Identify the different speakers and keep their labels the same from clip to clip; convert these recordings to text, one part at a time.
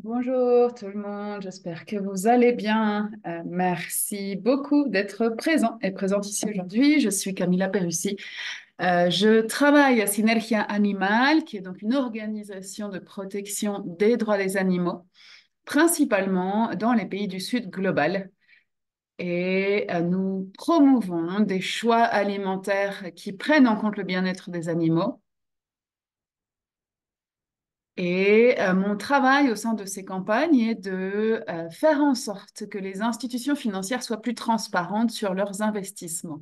Speaker 1: Bonjour tout le monde, j'espère que vous allez bien. Merci beaucoup d'être présent et présente ici aujourd'hui. Je suis Camilla Perussi. Je travaille à Synergia Animal, qui est donc une organisation de protection des droits des animaux, principalement dans les pays du Sud global. Et nous promouvons des choix alimentaires qui prennent en compte le bien-être des animaux. Et mon travail au sein de ces campagnes est de faire en sorte que les institutions financières soient plus transparentes sur leurs investissements.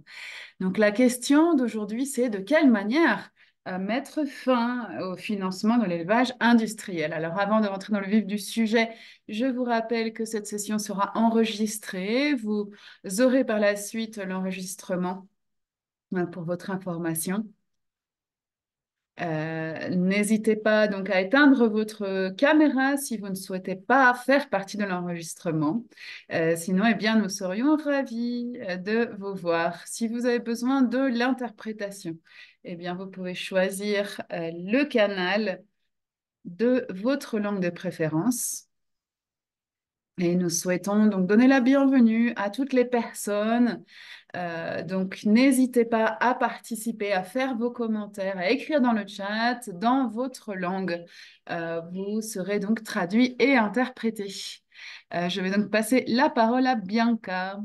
Speaker 1: Donc la question d'aujourd'hui, c'est de quelle manière mettre fin au financement de l'élevage industriel. Alors avant de rentrer dans le vif du sujet, je vous rappelle que cette session sera enregistrée. Vous aurez par la suite l'enregistrement pour votre information. N'hésitez pas donc à éteindre votre caméra si vous ne souhaitez pas faire partie de l'enregistrement. Sinon, eh bien, nous serions ravis de vous voir. Si vous avez besoin de l'interprétation, eh bien, vous pouvez choisir le canal de votre langue de préférence. Et nous souhaitons donc donner la bienvenue à toutes les personnes. Donc, n'hésitez pas à participer, à faire vos commentaires, à écrire dans le chat dans votre langue. Vous serez donc traduit et interprété. Je vais donc passer la parole à Bianca.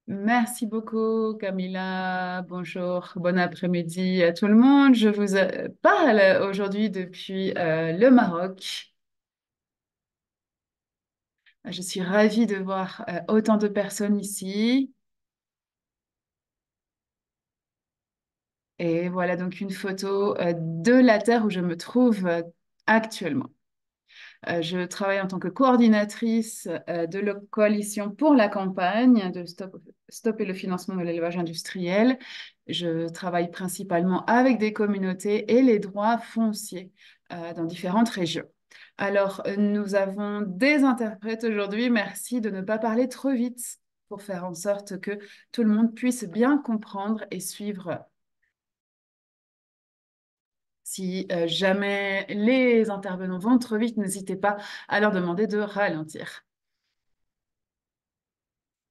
Speaker 1: Merci beaucoup, Camilla. Bonjour, bon après-midi à tout le monde. Je vous parle aujourd'hui depuis le Maroc. Je suis ravie de voir autant de personnes ici. Et voilà donc une photo de la terre où je me trouve actuellement. Je travaille en tant que coordinatrice de la coalition pour la campagne de stopper le financement de l'élevage industriel. Je travaille principalement avec des communautés et les droits fonciers dans différentes régions. Alors, nous avons des interprètes aujourd'hui. Merci de ne pas parler trop vite pour faire en sorte que tout le monde puisse bien comprendre et suivre. Si jamais les intervenants vont trop vite, n'hésitez pas à leur demander de ralentir.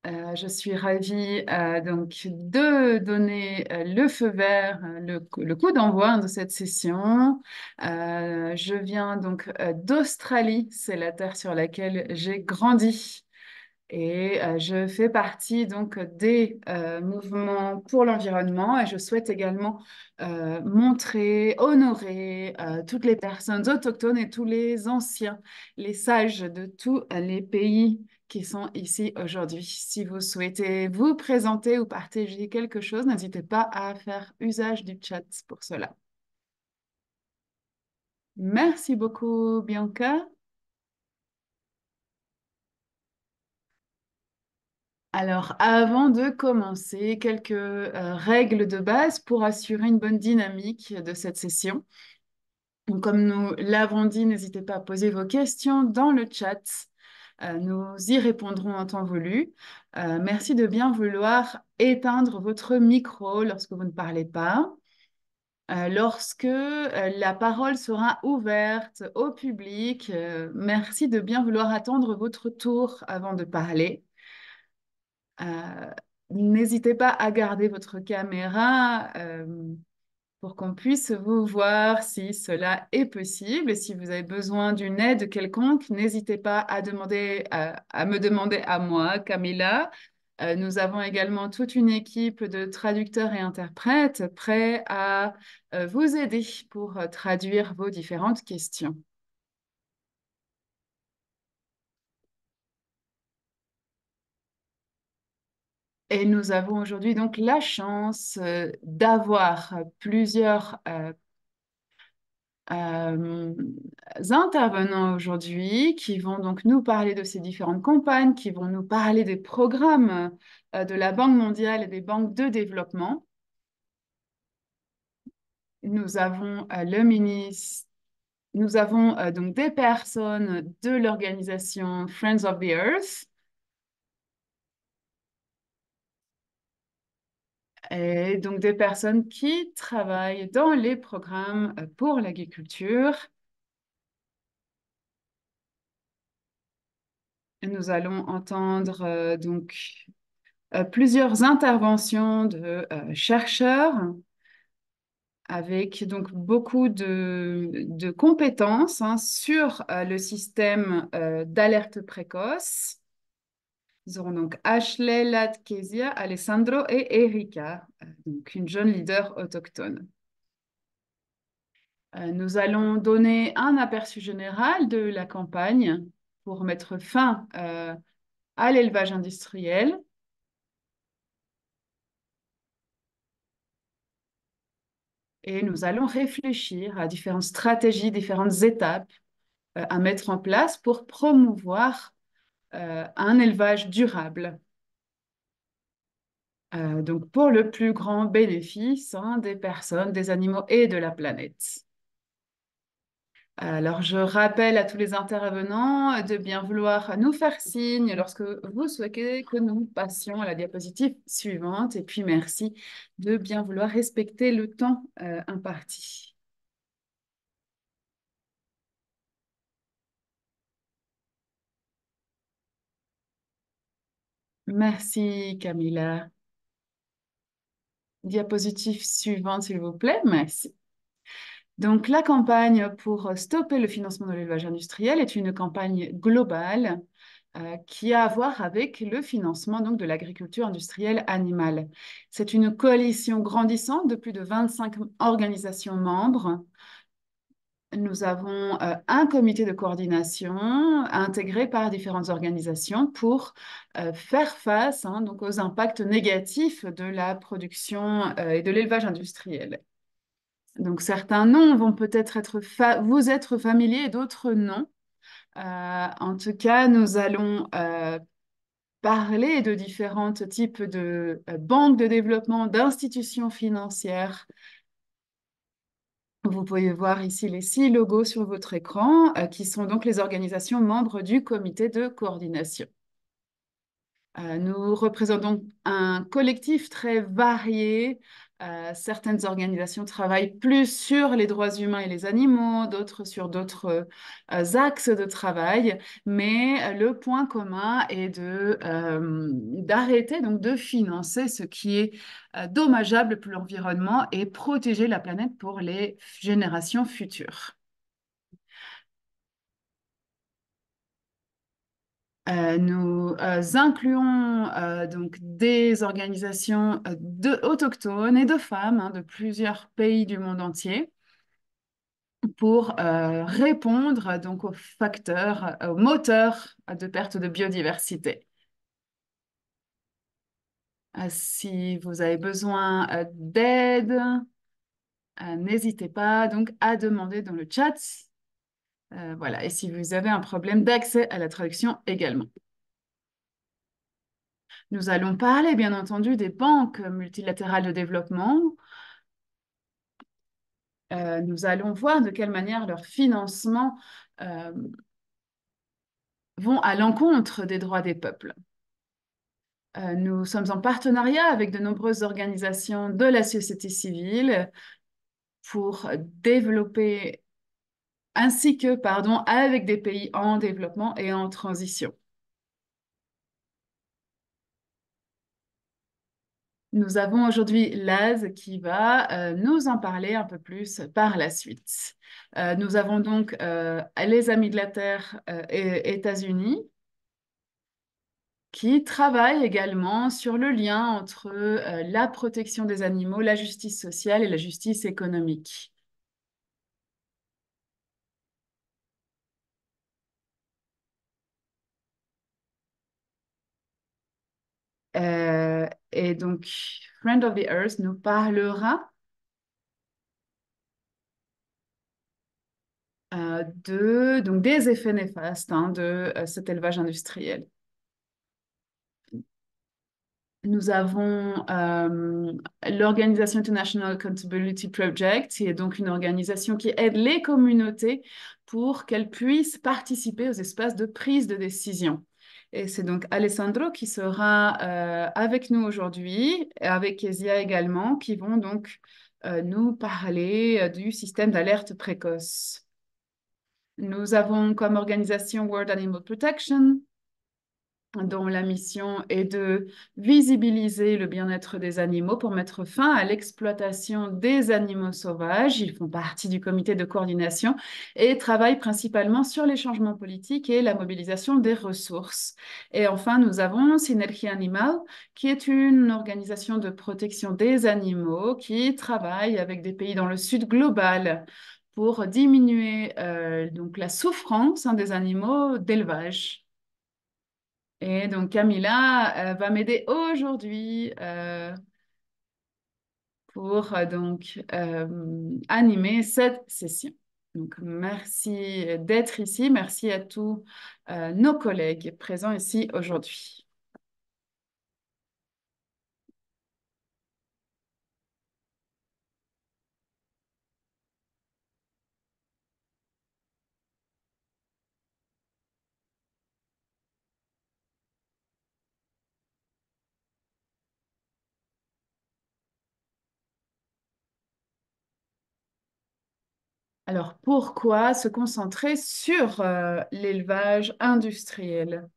Speaker 1: Je suis ravie donc de donner le feu vert, le coup d'envoi de cette session. Je viens donc d'Australie, c'est la terre sur laquelle j'ai grandi. Et je fais partie donc des mouvements pour l'environnement et je souhaite également montrer, honorer toutes les personnes autochtones et tous les anciens, les sages de tous les pays qui sont ici aujourd'hui. Si vous souhaitez vous présenter ou partager quelque chose, n'hésitez pas à faire usage du chat pour cela. Merci beaucoup, Bianca. Alors, avant de commencer, quelques règles de base pour assurer une bonne dynamique de cette session. Donc, comme nous l'avons dit, n'hésitez pas à poser vos questions dans le chat. Nous y répondrons en temps voulu. Merci de bien vouloir éteindre votre micro lorsque vous ne parlez pas. Lorsque la parole sera ouverte au public, merci de bien vouloir attendre votre tour avant de parler. Euh, N'hésitez pas à garder votre caméra pour qu'on puisse vous voir si cela est possible. Et si vous avez besoin d'une aide quelconque, n'hésitez pas à à me demander à moi, Camilla. Nous avons également toute une équipe de traducteurs et interprètes prêts à vous aider pour traduire vos différentes questions. Et nous avons aujourd'hui donc la chance d'avoir plusieurs euh, intervenants aujourd'hui qui vont donc nous parler de ces différentes campagnes, qui vont nous parler des programmes de la Banque mondiale et des banques de développement. Nous avons nous avons donc des personnes de l'organisation Friends of the Earth. et donc des personnes qui travaillent dans les programmes pour l'agriculture. Nous allons entendre plusieurs interventions de chercheurs avec donc beaucoup de compétences hein, sur le système d'alerte précoce. Nous aurons donc Ashley, Kezia, Alessandro et Erika, donc une jeune leader autochtone. Nous allons donner un aperçu général de la campagne pour mettre fin à l'élevage industriel. Et nous allons réfléchir à différentes stratégies, différentes étapes à mettre en place pour promouvoir un élevage durable. Donc pour le plus grand bénéfice hein, des personnes, des animaux et de la planète. Alors, je rappelle à tous les intervenants de bien vouloir nous faire signe lorsque vous souhaitez que nous passions à la diapositive suivante. Et puis, merci de bien vouloir respecter le temps imparti. Merci, Camilla. Diapositive suivante, s'il vous plaît. Merci. Donc, la campagne pour stopper le financement de l'élevage industriel est une campagne globale qui a à voir avec le financement donc, de l'agriculture industrielle animale. C'est une coalition grandissante de plus de 25 organisations membres. Nous avons un comité de coordination intégré par différentes organisations pour faire face hein, donc aux impacts négatifs de la production et de l'élevage industriel. Donc, certains noms vont peut-être vous être familiers et d'autres non. En tout cas, nous allons parler de différents types de banques de développement, d'institutions financières. Vous pouvez voir ici les 6 logos sur votre écran, qui sont donc les organisations membres du comité de coordination. Nous représentons un collectif très varié. Certaines organisations travaillent plus sur les droits humains et les animaux, d'autres sur d'autres axes de travail, mais le point commun est d'arrêter donc de financer ce qui est dommageable pour l'environnement et protéger la planète pour les générations futures. Nous incluons donc des organisations autochtones et de femmes hein, de plusieurs pays du monde entier pour répondre donc aux facteurs, aux moteurs de perte de biodiversité. Si vous avez besoin d'aide, n'hésitez pas donc à demander dans le chat. Voilà, et si vous avez un problème d'accès à la traduction également. Nous allons parler, bien entendu, des banques multilatérales de développement. Nous allons voir de quelle manière leurs financements vont à l'encontre des droits des peuples. Nous sommes en partenariat avec de nombreuses organisations de la société civile pour développer, ainsi que, pardon, avec des pays en développement et en transition. Nous avons aujourd'hui Laz qui va nous en parler un peu plus par la suite. Nous avons donc les Amis de la Terre et États-Unis qui travaillent également sur le lien entre la protection des animaux, la justice sociale et la justice économique. Et donc, Friend of the Earth nous parlera donc des effets néfastes hein, de cet élevage industriel. Nous avons l'organisation International Accountability Project, qui est donc une organisation qui aide les communautés pour qu'elles puissent participer aux espaces de prise de décision. Et c'est donc Alessandro qui sera avec nous aujourd'hui, et avec Kezia également, qui vont donc nous parler du système d'alerte précoce. Nous avons comme organisation World Animal Protection, dont la mission est de visibiliser le bien-être des animaux pour mettre fin à l'exploitation des animaux sauvages. Ils font partie du comité de coordination et travaillent principalement sur les changements politiques et la mobilisation des ressources. Et enfin, nous avons Synergie Animal, qui est une organisation de protection des animaux qui travaille avec des pays dans le sud global pour diminuer donc la souffrance des animaux d'élevage. Et donc Camilla va m'aider aujourd'hui pour animer cette session. Donc merci d'être ici, merci à tous nos collègues présents ici aujourd'hui. Alors pourquoi se concentrer sur l'élevage industriel?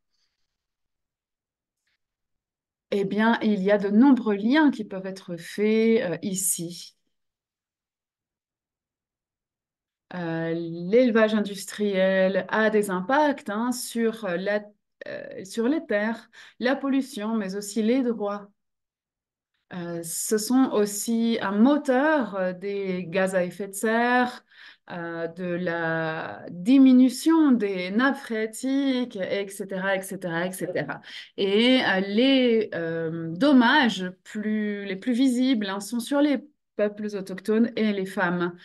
Speaker 1: Eh bien, il y a de nombreux liens qui peuvent être faits ici. L'élevage industriel a des impacts sur sur les terres, la pollution, mais aussi les droits. Ce sont aussi un moteur des gaz à effet de serre, de la diminution des nappes phréatiques, etc., etc., etc. Et les dommages les plus visibles sont sur les peuples autochtones et les femmes.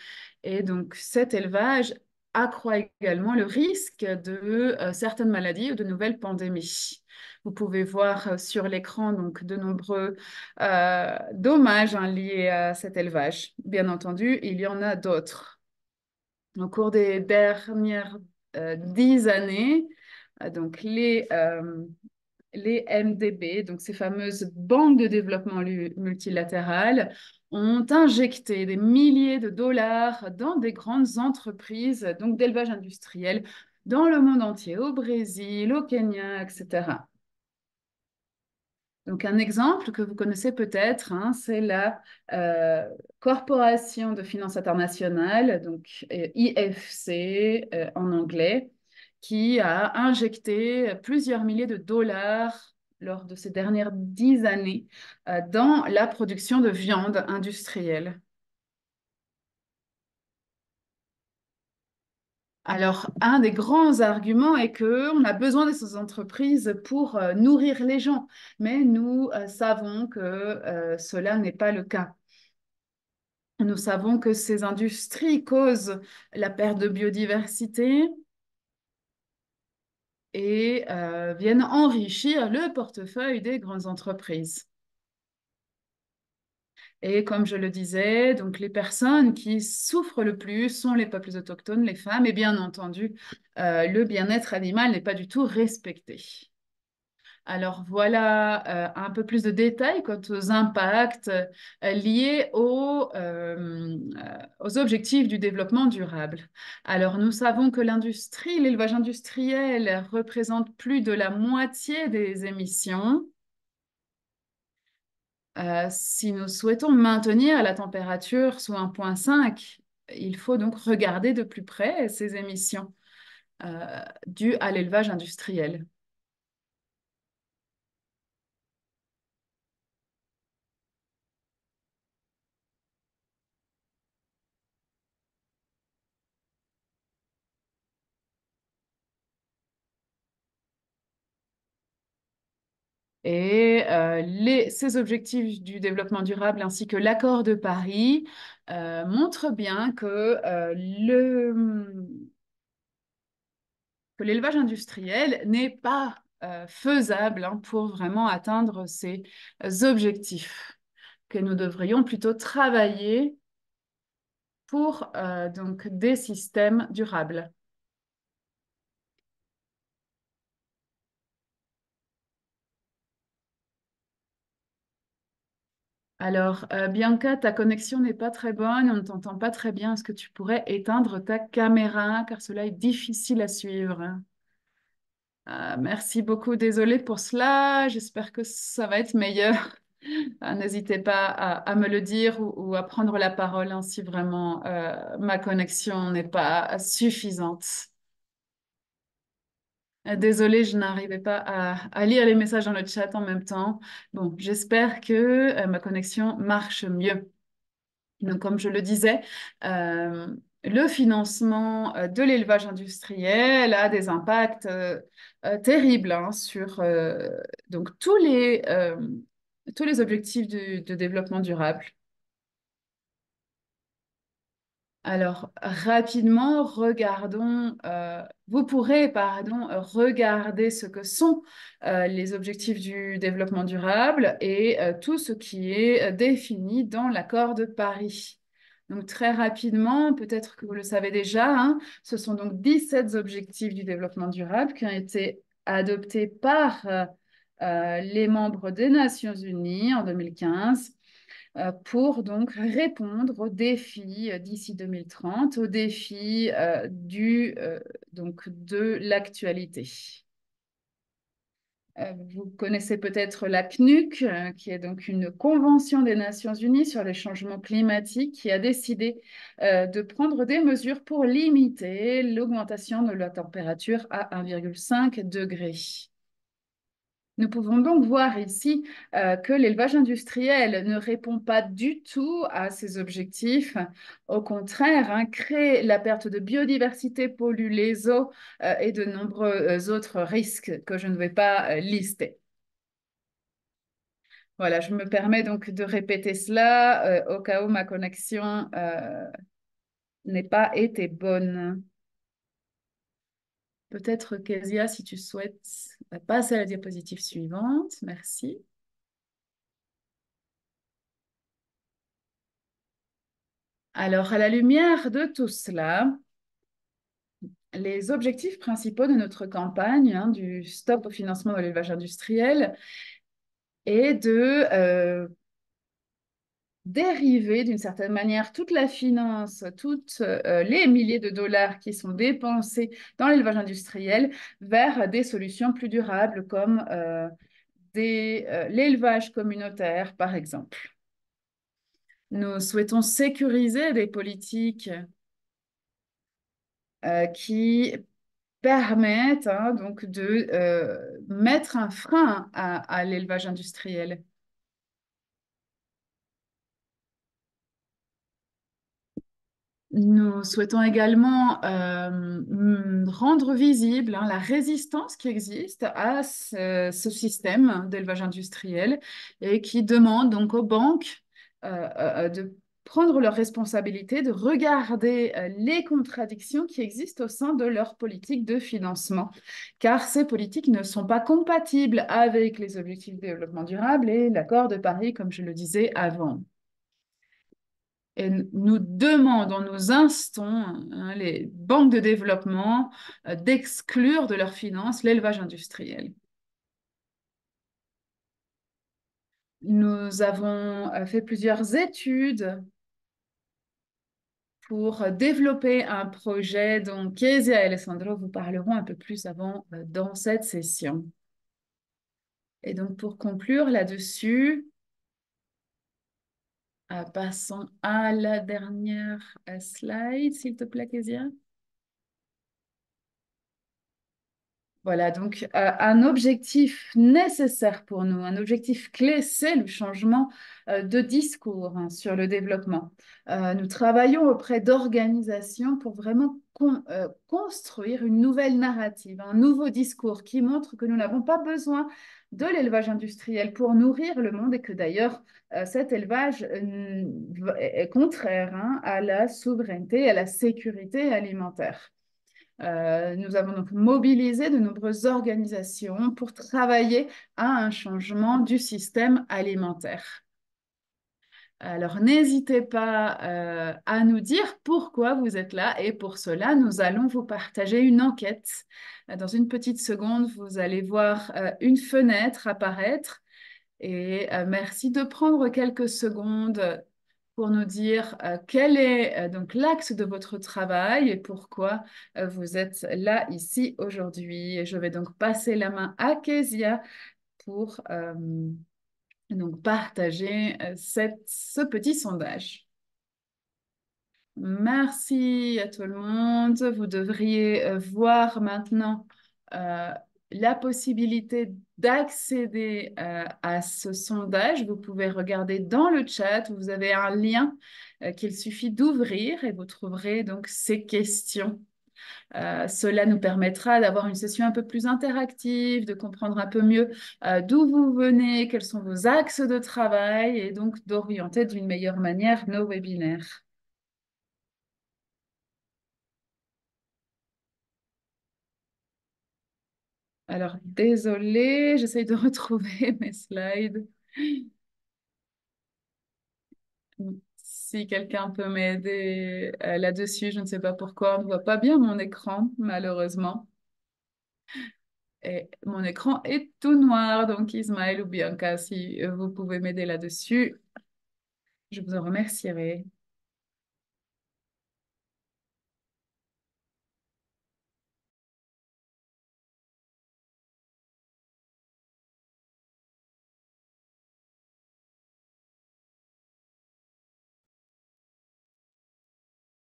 Speaker 1: Et donc, cet élevage accroît également le risque de certaines maladies ou de nouvelles pandémies. Vous pouvez voir sur l'écran donc de nombreux dommages liés à cet élevage. Bien entendu, il y en a d'autres. Au cours des dernières 10 années, donc les MDB, donc ces fameuses banques de développement multilatérales, ont injecté des milliers de dollars dans des grandes entreprises donc d'élevage industriel dans le monde entier, au Brésil, au Kenya, etc. Donc un exemple que vous connaissez peut-être, c'est la euh, Corporation de Finance Internationale, donc IFC en anglais, qui a injecté plusieurs milliers de dollars lors de ces dernières 10 années dans la production de viande industrielle. Alors, un des grands arguments est qu'on a besoin de ces entreprises pour nourrir les gens, mais nous savons que cela n'est pas le cas. Nous savons que ces industries causent la perte de biodiversité et viennent enrichir le portefeuille des grandes entreprises. Et comme je le disais, donc les personnes qui souffrent le plus sont les peuples autochtones, les femmes, et bien entendu, le bien-être animal n'est pas du tout respecté. Alors voilà un peu plus de détails quant aux impacts liés aux objectifs du développement durable. Alors nous savons que l'élevage industriel représente plus de la moitié des émissions. Si nous souhaitons maintenir la température sous 1,5, il faut donc regarder de plus près ces émissions dues à l'élevage industriel. Et ces objectifs du développement durable ainsi que l'accord de Paris montrent bien que l'élevage industriel n'est pas faisable pour vraiment atteindre ces objectifs, que nous devrions plutôt travailler pour donc des systèmes durables. Alors, Bianca, ta connexion n'est pas très bonne, on ne t'entend pas très bien. Est-ce que tu pourrais éteindre ta caméra car cela est difficile à suivre? Merci beaucoup, désolée pour cela. J'espère que ça va être meilleur. N'hésitez pas à me le dire ou à prendre la parole hein, si vraiment ma connexion n'est pas suffisante. Désolée, je n'arrivais pas à lire les messages dans le chat en même temps. Bon, j'espère que ma connexion marche mieux. Donc, comme je le disais, euh, le financement de l'élevage industriel a des impacts terribles hein, sur donc tous les objectifs de développement durable. Alors, rapidement, regardons, vous pourrez, pardon, regarder ce que sont les objectifs du développement durable et tout ce qui est défini dans l'accord de Paris. Donc, très rapidement, peut-être que vous le savez déjà, hein, ce sont donc 17 objectifs du développement durable qui ont été adoptés par les membres des Nations Unies en 2015 pour donc répondre aux défis d'ici 2030, aux défis donc de l'actualité. Vous connaissez peut-être la CNUC, qui est donc une convention des Nations Unies sur les changements climatiques, qui a décidé de prendre des mesures pour limiter l'augmentation de la température à 1,5 degré. Nous pouvons donc voir ici que l'élevage industriel ne répond pas du tout à ces objectifs. Au contraire, hein, crée la perte de biodiversité, pollue les eaux et de nombreux autres risques que je ne vais pas lister. Voilà, je me permets donc de répéter cela au cas où ma connexion n'ait pas été bonne. Peut-être, Kezia, si tu souhaites passer à la diapositive suivante. Merci. Alors, à la lumière de tout cela, les objectifs principaux de notre campagne du stop au financement de l'élevage industriel est de dériver d'une certaine manière toute la finance, toutes les milliers de dollars qui sont dépensés dans l'élevage industriel vers des solutions plus durables comme l'élevage communautaire, par exemple. Nous souhaitons sécuriser des politiques qui permettent hein, donc de mettre un frein à l'élevage industriel. Nous souhaitons également rendre visible hein, la résistance qui existe à ce système d'élevage industriel et qui demande donc aux banques de prendre leurs responsabilités, de regarder les contradictions qui existent au sein de leur politique de financement, car ces politiques ne sont pas compatibles avec les objectifs de développement durable et l'accord de Paris, comme je le disais avant. Et nous demandons, nous instons hein, les banques de développement d'exclure de leurs finances l'élevage industriel. Nous avons fait plusieurs études pour développer un projet dont Kezia et Alessandro vous parleront un peu plus avant dans cette session. Et donc, pour conclure là-dessus, passons à la dernière slide, s'il te plaît, Kezia. Voilà, donc un objectif nécessaire pour nous, un objectif clé, c'est le changement de discours hein, sur le développement. Nous travaillons auprès d'organisations pour vraiment construire une nouvelle narrative, un nouveau discours qui montre que nous n'avons pas besoin de l'élevage industriel pour nourrir le monde et que d'ailleurs cet élevage est contraire hein, à la souveraineté, à la sécurité alimentaire. Nous avons donc mobilisé de nombreuses organisations pour travailler à un changement du système alimentaire. Alors, n'hésitez pas à nous dire pourquoi vous êtes là et pour cela, nous allons vous partager une enquête. Dans une petite seconde, vous allez voir une fenêtre apparaître Et merci de prendre quelques secondes pour nous dire quel est donc l'axe de votre travail et pourquoi vous êtes là ici aujourd'hui. Et je vais donc passer la main à Kezia pour donc partager ce petit sondage. Merci à tout le monde. Vous devriez voir maintenant euh, la possibilité d'accéder à ce sondage. Vous pouvez regarder dans le chat. Vous avez un lien qu'il suffit d'ouvrir et vous trouverez donc ces questions. Cela nous permettra d'avoir une session un peu plus interactive, de comprendre un peu mieux d'où vous venez, quels sont vos axes de travail et donc d'orienter d'une meilleure manière nos webinaires. Alors, désolée, j'essaye de retrouver mes slides. Si quelqu'un peut m'aider là-dessus, je ne sais pas pourquoi, on ne voit pas bien mon écran, malheureusement. Et mon écran est tout noir, donc Ismaël ou Bianca, si vous pouvez m'aider là-dessus, je vous en remercierai.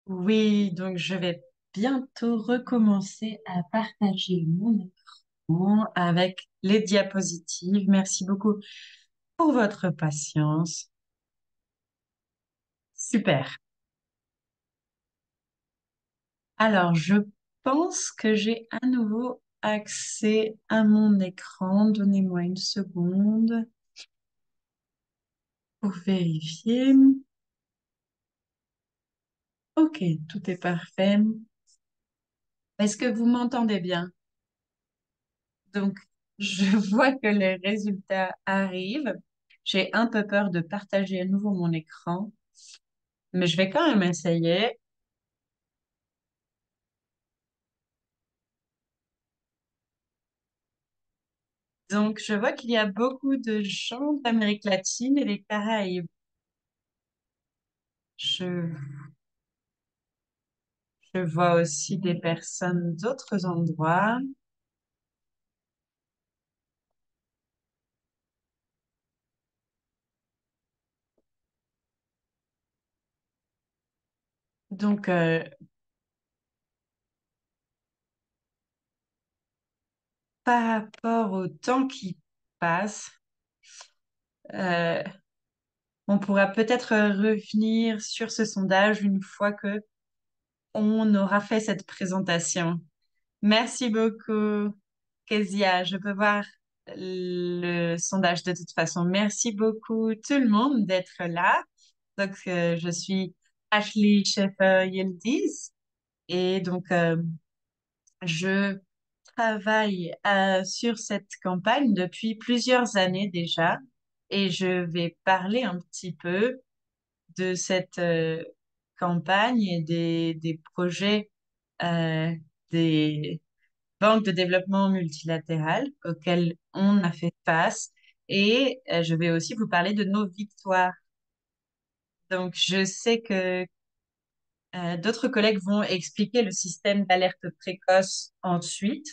Speaker 2: Oui, donc je vais bientôt recommencer à partager mon écran avec les diapositives. Merci beaucoup pour votre patience. Super. Alors, je pense que j'ai à nouveau accès à mon écran. Donnez-moi une seconde pour vérifier. Ok, tout est parfait. Est-ce que vous m'entendez bien? Donc, je vois que les résultats arrivent. J'ai un peu peur de partager à nouveau mon écran, mais je vais quand même essayer. Donc, je vois qu'il y a beaucoup de gens d'Amérique latine et des Caraïbes. Je, je vois aussi des personnes d'autres endroits. Donc, par rapport au temps qui passe, euh, on pourra peut-être revenir sur ce sondage une fois que on aura fait cette présentation. Merci beaucoup, Kezia. Je peux voir le sondage de toute façon. Merci beaucoup tout le monde d'être là. Donc, je suis Ashley Schaeffer-Yildiz et donc je travaille sur cette campagne depuis plusieurs années déjà et je vais parler un petit peu de cette campagne et des projets euh, des banques de développement multilatérales auxquelles on a fait face. Et je vais aussi vous parler de nos victoires. Donc, je sais que d'autres collègues vont expliquer le système d'alerte précoce ensuite,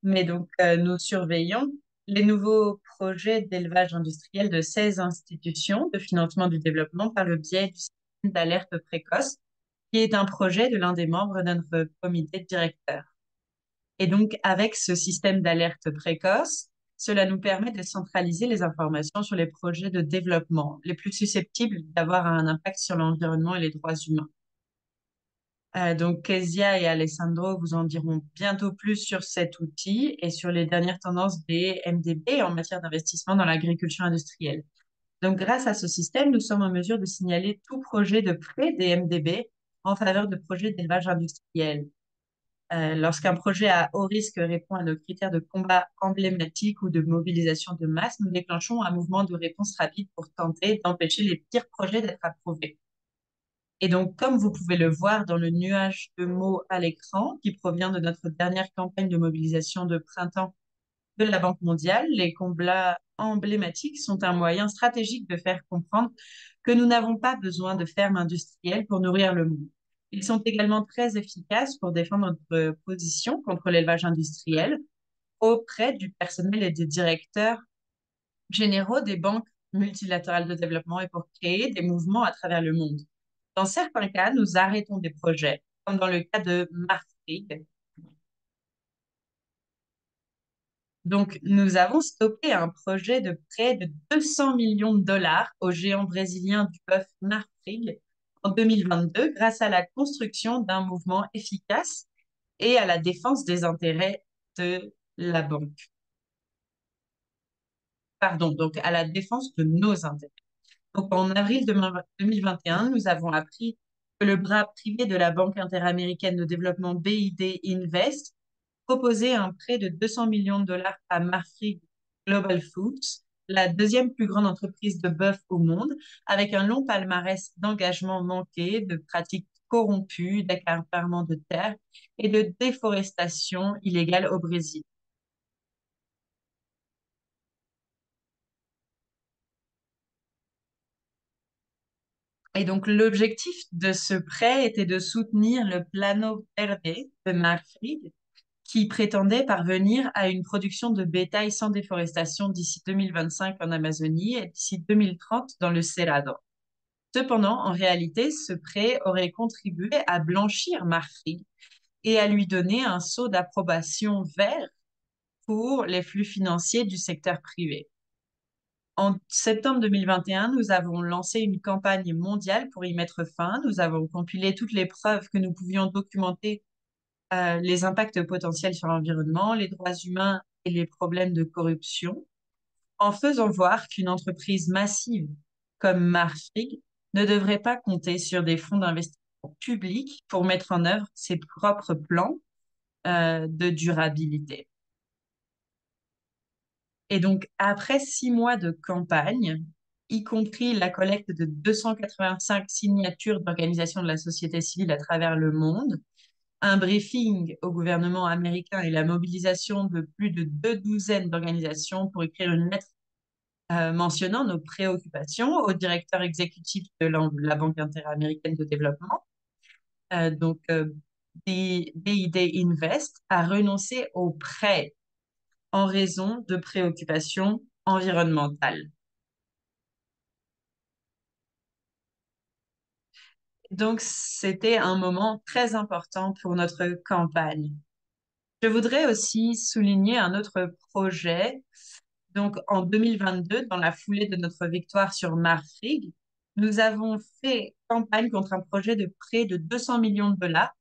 Speaker 2: mais donc nous surveillons les nouveaux projets d'élevage industriel de 16 institutions de financement du développement par le biais du système d'alerte précoce, qui est un projet de l'un des membres de notre comité de directeur. Et donc, avec ce système d'alerte précoce, cela nous permet de centraliser les informations sur les projets de développement les plus susceptibles d'avoir un impact sur l'environnement et les droits humains. Donc, Kezia et Alessandro vous en diront bientôt plus sur cet outil et sur les dernières tendances des MDB en matière d'investissement dans l'agriculture industrielle. Donc, grâce à ce système, nous sommes en mesure de signaler tout projet de prêt des MDB en faveur de projets d'élevage industriel. Lorsqu'un projet à haut risque répond à nos critères de combat emblématiques ou de mobilisation de masse, nous déclenchons un mouvement de réponse rapide pour tenter d'empêcher les pires projets d'être approuvés. Et donc, comme vous pouvez le voir dans le nuage de mots à l'écran, qui provient de notre dernière campagne de mobilisation de printemps de la Banque mondiale, les combats emblématiques sont un moyen stratégique de faire comprendre que nous n'avons pas besoin de fermes industrielles pour nourrir le monde. Ils sont également très efficaces pour défendre notre position contre l'élevage industriel auprès du personnel et des directeurs généraux des banques multilatérales de développement et pour créer des mouvements à travers le monde. Dans certains cas, nous arrêtons des projets, comme dans le cas de Marfrig. Donc, nous avons stoppé un projet de près de 200 millions de dollars au géant brésilien du bœuf Marfrig en 2022 grâce à la construction d'un mouvement efficace et à la défense des intérêts de la banque. Pardon, donc à la défense de nos intérêts. Donc, en avril 2021, nous avons appris que le bras privé de la Banque interaméricaine de développement BID Invest proposait un prêt de 200 millions de dollars à Marfrig Global Foods, la deuxième plus grande entreprise de bœuf au monde, avec un long palmarès d'engagements manqués, de pratiques corrompues, d'accaparement de terres et de déforestation illégale au Brésil. Et donc, l'objectif de ce prêt était de soutenir le Plano Verde de Marfrig, qui prétendait parvenir à une production de bétail sans déforestation d'ici 2025 en Amazonie et d'ici 2030 dans le Cerrado. Cependant, en réalité, ce prêt aurait contribué à blanchir Marfrig et à lui donner un sceau d'approbation vert pour les flux financiers du secteur privé. En septembre 2021, nous avons lancé une campagne mondiale pour y mettre fin. Nous avons compilé toutes les preuves que nous pouvions documenter les impacts potentiels sur l'environnement, les droits humains et les problèmes de corruption, en faisant voir qu'une entreprise massive comme Marfrig ne devrait pas compter sur des fonds d'investissement publics pour mettre en œuvre ses propres plans de durabilité. Et donc, après 6 mois de campagne, y compris la collecte de 285 signatures d'organisations de la société civile à travers le monde, un briefing au gouvernement américain et la mobilisation de plus de 2 douzaines d'organisations pour écrire une lettre mentionnant nos préoccupations au directeur exécutif de la Banque interaméricaine de développement. BID Invest a renoncé au prêt en raison de préoccupations environnementales. Donc, c'était un moment très important pour notre campagne. Je voudrais aussi souligner un autre projet. Donc, en 2022, dans la foulée de notre victoire sur Marfrig, nous avons fait campagne contre un projet de prêt de 200 millions de dollars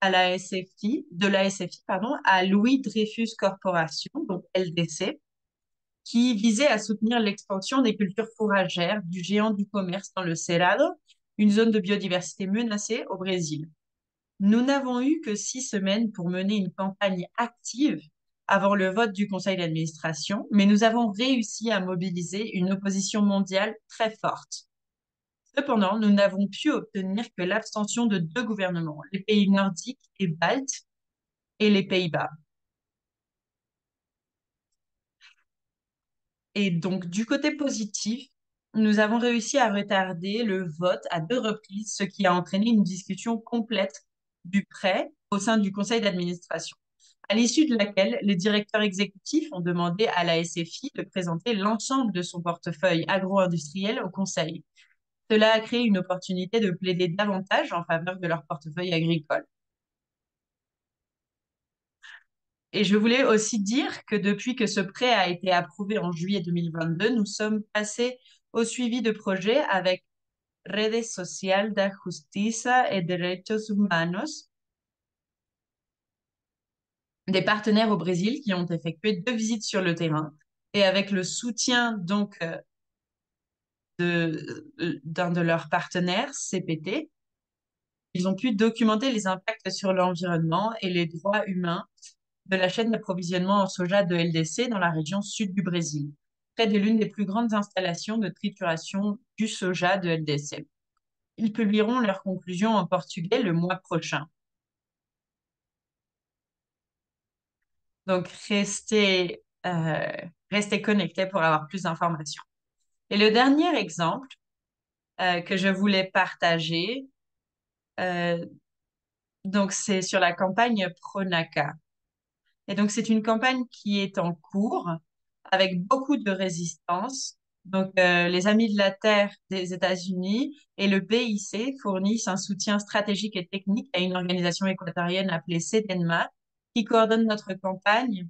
Speaker 2: à la SFI, de la SFI, pardon, à Louis Dreyfus Corporation, donc LDC, qui visait à soutenir l'expansion des cultures fourragères du géant du commerce dans le Cerrado, une zone de biodiversité menacée au Brésil. Nous n'avons eu que 6 semaines pour mener une campagne active avant le vote du conseil d'administration, mais nous avons réussi à mobiliser une opposition mondiale très forte. Cependant, nous n'avons pu obtenir que l'abstention de 2 gouvernements, les pays nordiques et baltes et les Pays-Bas. Et donc, du côté positif, nous avons réussi à retarder le vote à 2 reprises, ce qui a entraîné une discussion complète du prêt au sein du conseil d'administration, à l'issue de laquelle les directeurs exécutifs ont demandé à la SFI de présenter l'ensemble de son portefeuille agro-industriel au conseil. Cela a créé une opportunité de plaider davantage en faveur de leur portefeuille agricole. Et je voulais aussi dire que depuis que ce prêt a été approuvé en juillet 2022, nous sommes passés au suivi de projets avec Redes Social da Justiça e Derechos Humanos, des partenaires au Brésil qui ont effectué 2 visites sur le terrain et avec le soutien donc d'un de leurs partenaires, CPT, ils ont pu documenter les impacts sur l'environnement et les droits humains de la chaîne d'approvisionnement en soja de LDC dans la région sud du Brésil, près de l'une des plus grandes installations de trituration du soja de LDC. Ils publieront leurs conclusions en portugais le mois prochain. Donc, restez euh, restez connectés pour avoir plus d'informations. Et le dernier exemple que je voulais partager, euh, donc c'est sur la campagne Pronaca. Et donc, c'est une campagne qui est en cours avec beaucoup de résistance. Donc, les Amis de la Terre des États-Unis et le BIC fournissent un soutien stratégique et technique à une organisation équatorienne appelée SEDENMA qui coordonne notre campagne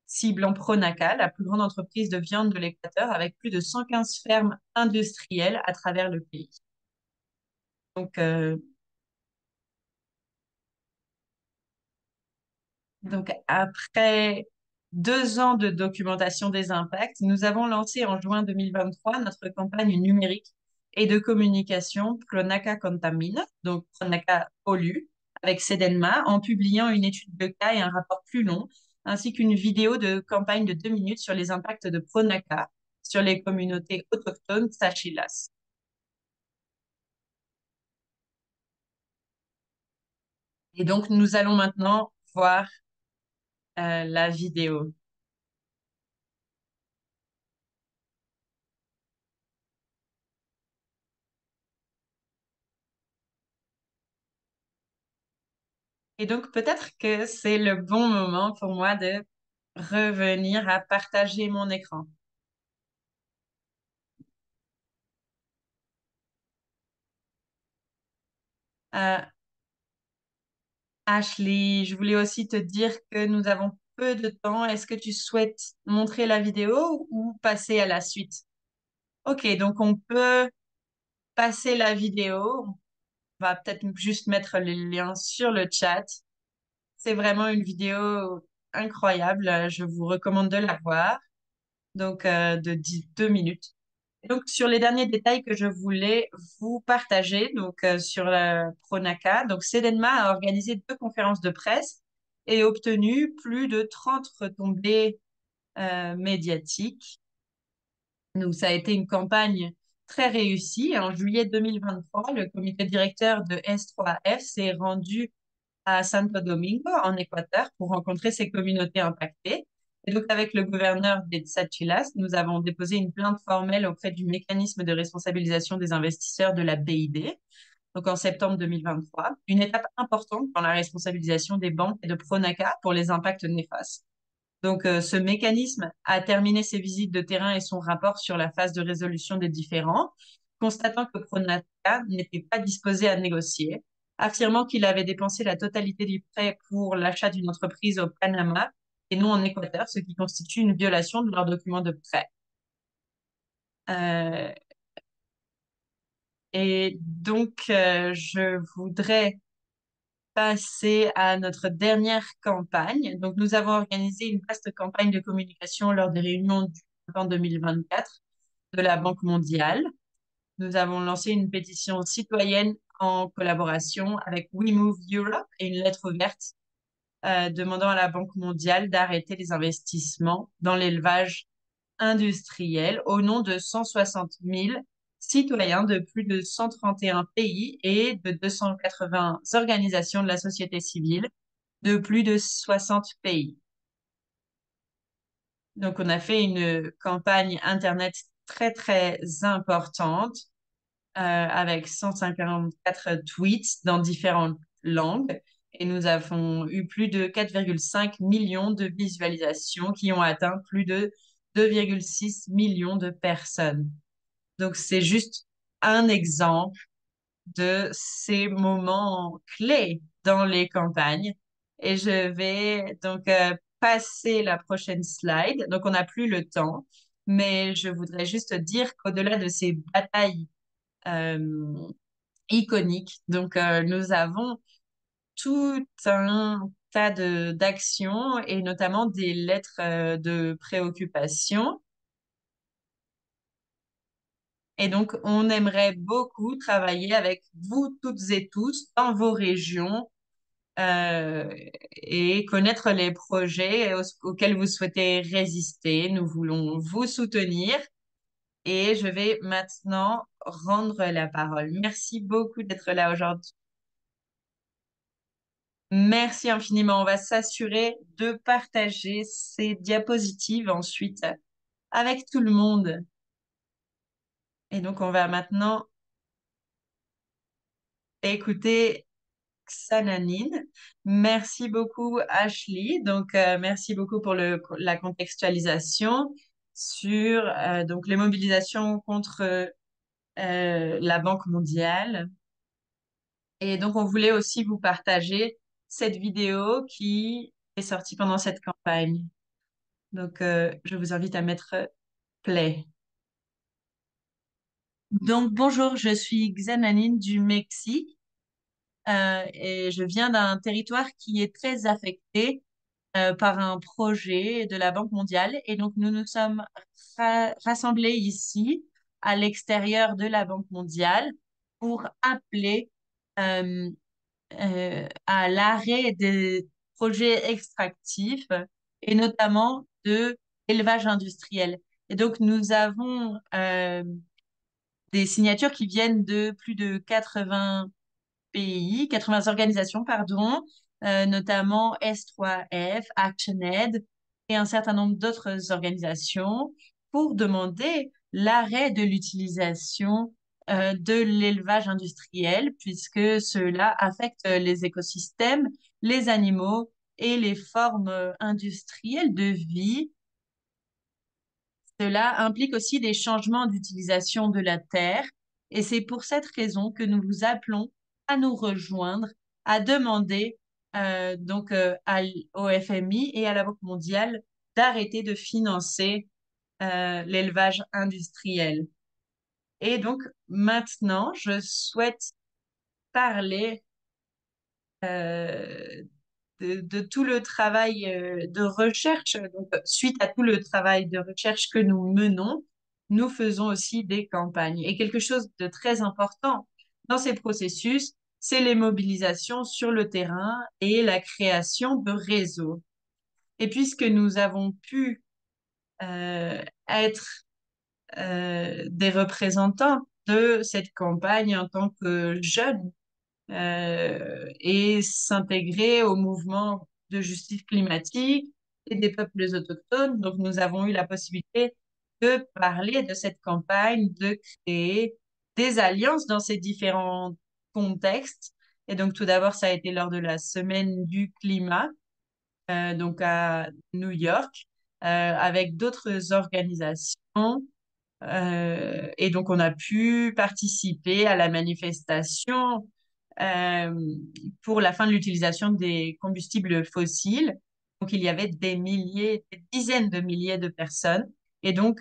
Speaker 2: ciblant Pronaca, la plus grande entreprise de viande de l'Équateur avec plus de 115 fermes industrielles à travers le pays. Donc, Donc, après 2 ans de documentation des impacts, nous avons lancé en juin 2023 notre campagne numérique et de communication Pronaca Contamine, donc Pronaca pollue, avec Sedenma, en publiant une étude de cas et un rapport plus long, ainsi qu'une vidéo de campagne de 2 minutes sur les impacts de Pronaca sur les communautés autochtones Sachilas. Et donc, nous allons maintenant voir la vidéo. Et donc, peut-être que c'est le bon moment pour moi de revenir à partager mon écran. Euh, Ashley, je voulais aussi te dire que nous avons peu de temps. Est-ce que tu souhaites montrer la vidéo ou passer à la suite? Ok, donc on peut passer la vidéo. On va peut-être juste mettre les liens sur le chat. C'est vraiment une vidéo incroyable. Je vous recommande de la voir. Donc, de 2 minutes. Donc, sur les derniers détails que je voulais vous partager, donc sur la Pronaca, donc Sedenma a organisé 2 conférences de presse et obtenu plus de 30 retombées médiatiques. Donc, ça a été une campagne très réussie. En juillet 2023, le comité directeur de S3F s'est rendu à Santo Domingo, en Équateur, pour rencontrer ces communautés impactées. Et donc, avec le gouverneur des Tsachilas, nous avons déposé une plainte formelle auprès du mécanisme de responsabilisation des investisseurs de la BID, donc en septembre 2023, une étape importante dans la responsabilisation des banques et de Pronaca pour les impacts néfastes. Donc, ce mécanisme a terminé ses visites de terrain et son rapport sur la phase de résolution des différends, constatant que Pronaca n'était pas disposé à négocier, affirmant qu'il avait dépensé la totalité du prêt pour l'achat d'une entreprise au Panama et non en Équateur, ce qui constitue une violation de leurs documents de prêt. Euh, et donc, je voudrais passer à notre dernière campagne. Donc, nous avons organisé une vaste campagne de communication lors des réunions du printemps 2024 de la Banque mondiale. Nous avons lancé une pétition citoyenne en collaboration avec We Move Europe et une lettre ouverte demandant à la Banque mondiale d'arrêter les investissements dans l'élevage industriel au nom de 160 000 citoyens de plus de 131 pays et de 280 organisations de la société civile de plus de 60 pays. Donc, on a fait une campagne Internet très, très importante avec 154 tweets dans différentes langues. Et nous avons eu plus de 4,5 millions de visualisations qui ont atteint plus de 2,6 millions de personnes. Donc, c'est juste un exemple de ces moments clés dans les campagnes. Et je vais donc passer la prochaine slide. Donc, on n'a plus le temps, mais je voudrais juste dire qu'au-delà de ces batailles euh, iconiques, donc nous avons tout un tas d'actions et notamment des lettres de préoccupation. Et donc, on aimerait beaucoup travailler avec vous toutes et tous dans vos régions euh, et connaître les projets auxquels vous souhaitez résister. Nous voulons vous soutenir et je vais maintenant rendre la parole. Merci beaucoup d'être là aujourd'hui. Merci infiniment. On va s'assurer de partager ces diapositives ensuite avec tout le monde. Et donc, on va maintenant écouter Xananine. Merci beaucoup, Ashley. Donc, merci beaucoup pour la contextualisation sur donc les mobilisations contre la Banque mondiale. Et donc, on voulait aussi vous partager cette vidéo qui est sortie pendant cette campagne. Donc, je vous invite à mettre play. Donc, bonjour, je suis Xananine du Mexique et je viens d'un territoire qui est très affecté par un projet de la Banque mondiale. Et donc, nous nous sommes rassemblés ici, à l'extérieur de la Banque mondiale, pour appeler euh, à l'arrêt des projets extractifs et notamment de l'élevage industriel. Et donc, nous avons des signatures qui viennent de plus de 80 pays, 80 organisations, pardon, notamment S3F, ActionAid et un certain nombre d'autres organisations pour demander l'arrêt de l'utilisation de l'élevage industriel puisque cela affecte les écosystèmes, les animaux et les formes industrielles de vie. Cela implique aussi des changements d'utilisation de la terre et c'est pour cette raison que nous vous appelons à nous rejoindre, à demander au FMI et à la Banque mondiale d'arrêter de financer l'élevage industriel. Et donc maintenant, je souhaite parler euh, de tout le travail de recherche. Donc, suite à tout le travail de recherche que nous menons, nous faisons aussi des campagnes. Et quelque chose de très important dans ces processus, c'est les mobilisations sur le terrain et la création de réseaux. Et puisque nous avons pu être des représentants de cette campagne en tant que jeunes, et s'intégrer au mouvement de justice climatique et des peuples autochtones. Donc, nous avons eu la possibilité de parler de cette campagne, de créer des alliances dans ces différents contextes. Et donc, tout d'abord, ça a été lors de la semaine du climat, donc à New York, avec d'autres organisations. Et donc, on a pu participer à la manifestation euh, pour la fin de l'utilisation des combustibles fossiles. Donc, il y avait des milliers, des dizaines de milliers de personnes. Et donc,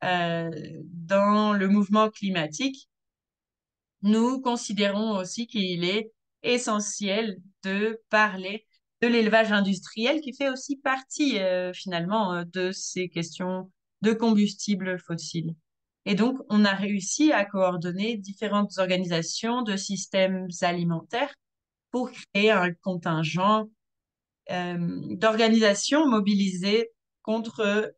Speaker 2: euh, dans le mouvement climatique, nous considérons aussi qu'il est essentiel de parler de l'élevage industriel qui fait aussi partie finalement de ces questions de combustibles fossiles. Et donc, on a réussi à coordonner différentes organisations de systèmes alimentaires pour créer un contingent d'organisations mobilisées contre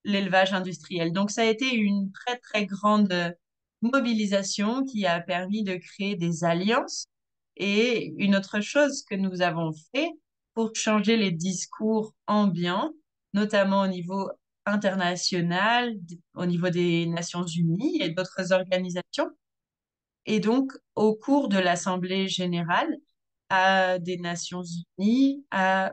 Speaker 2: l'élevage industriel. Donc, ça a été une très, très grande mobilisation qui a permis de créer des alliances. Et une autre chose que nous avons fait pour changer les discours ambiants, notamment au niveau international, au niveau des Nations Unies et d'autres organisations. Et donc, au cours de l'Assemblée générale des Nations Unies, à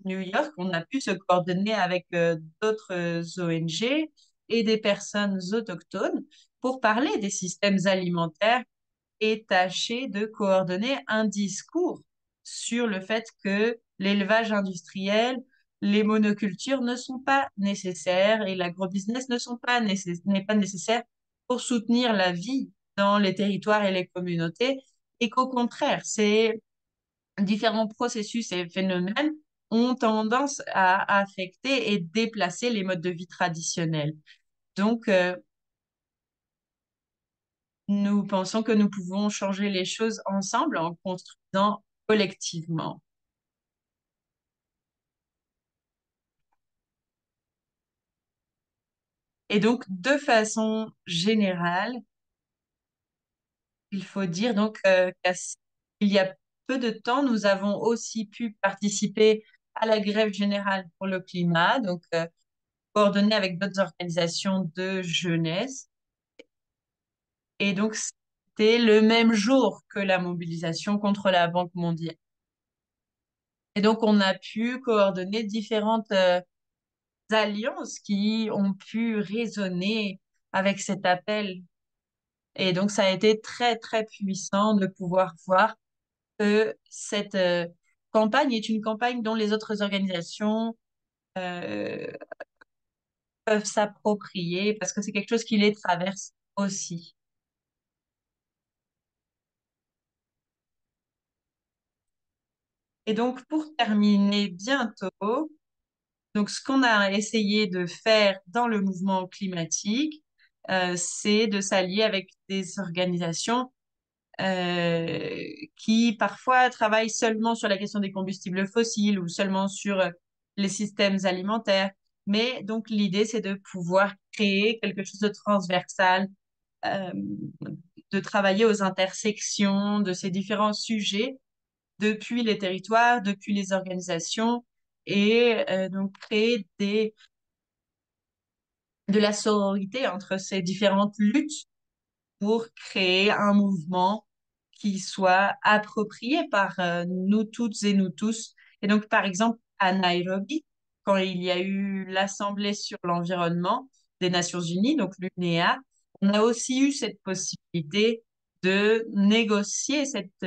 Speaker 2: New York, on a pu se coordonner avec d'autres ONG et des personnes autochtones pour parler des systèmes alimentaires et tâcher de coordonner un discours sur le fait que l'élevage industriel, les monocultures ne sont pas nécessaires et l'agrobusiness n'est pas nécessaire pour soutenir la vie dans les territoires et les communautés et qu'au contraire, c'est différents processus et phénomènes ont tendance à affecter et déplacer les modes de vie traditionnels. Donc, nous pensons que nous pouvons changer les choses ensemble en construisant collectivement. Et donc, de façon générale, il faut dire donc qu'il y a peu de temps, nous avons aussi pu participer à la grève générale pour le climat, donc coordonnée avec d'autres organisations de jeunesse. Et donc, c'était le même jour que la mobilisation contre la Banque mondiale. Et donc, on a pu coordonner différentes alliances qui ont pu résonner avec cet appel. Et donc, ça a été très, très puissant de pouvoir voir que cette campagne est une campagne dont les autres organisations euh, peuvent s'approprier parce que c'est quelque chose qui les traverse aussi. Et donc, pour terminer bientôt, donc ce qu'on a essayé de faire dans le mouvement climatique, c'est de s'allier avec des organisations euh, qui parfois travaillent seulement sur la question des combustibles fossiles ou seulement sur les systèmes alimentaires. Mais donc l'idée, c'est de pouvoir créer quelque chose de transversal, euh, de travailler aux intersections de ces différents sujets depuis les territoires, depuis les organisations et donc créer de la sororité entre ces différentes luttes pour créer un mouvement qui soit approprié par nous toutes et nous tous. Et donc, par exemple, à Nairobi, quand il y a eu l'Assemblée sur l'environnement des Nations Unies, donc l'UNEA, on a aussi eu cette possibilité de négocier cette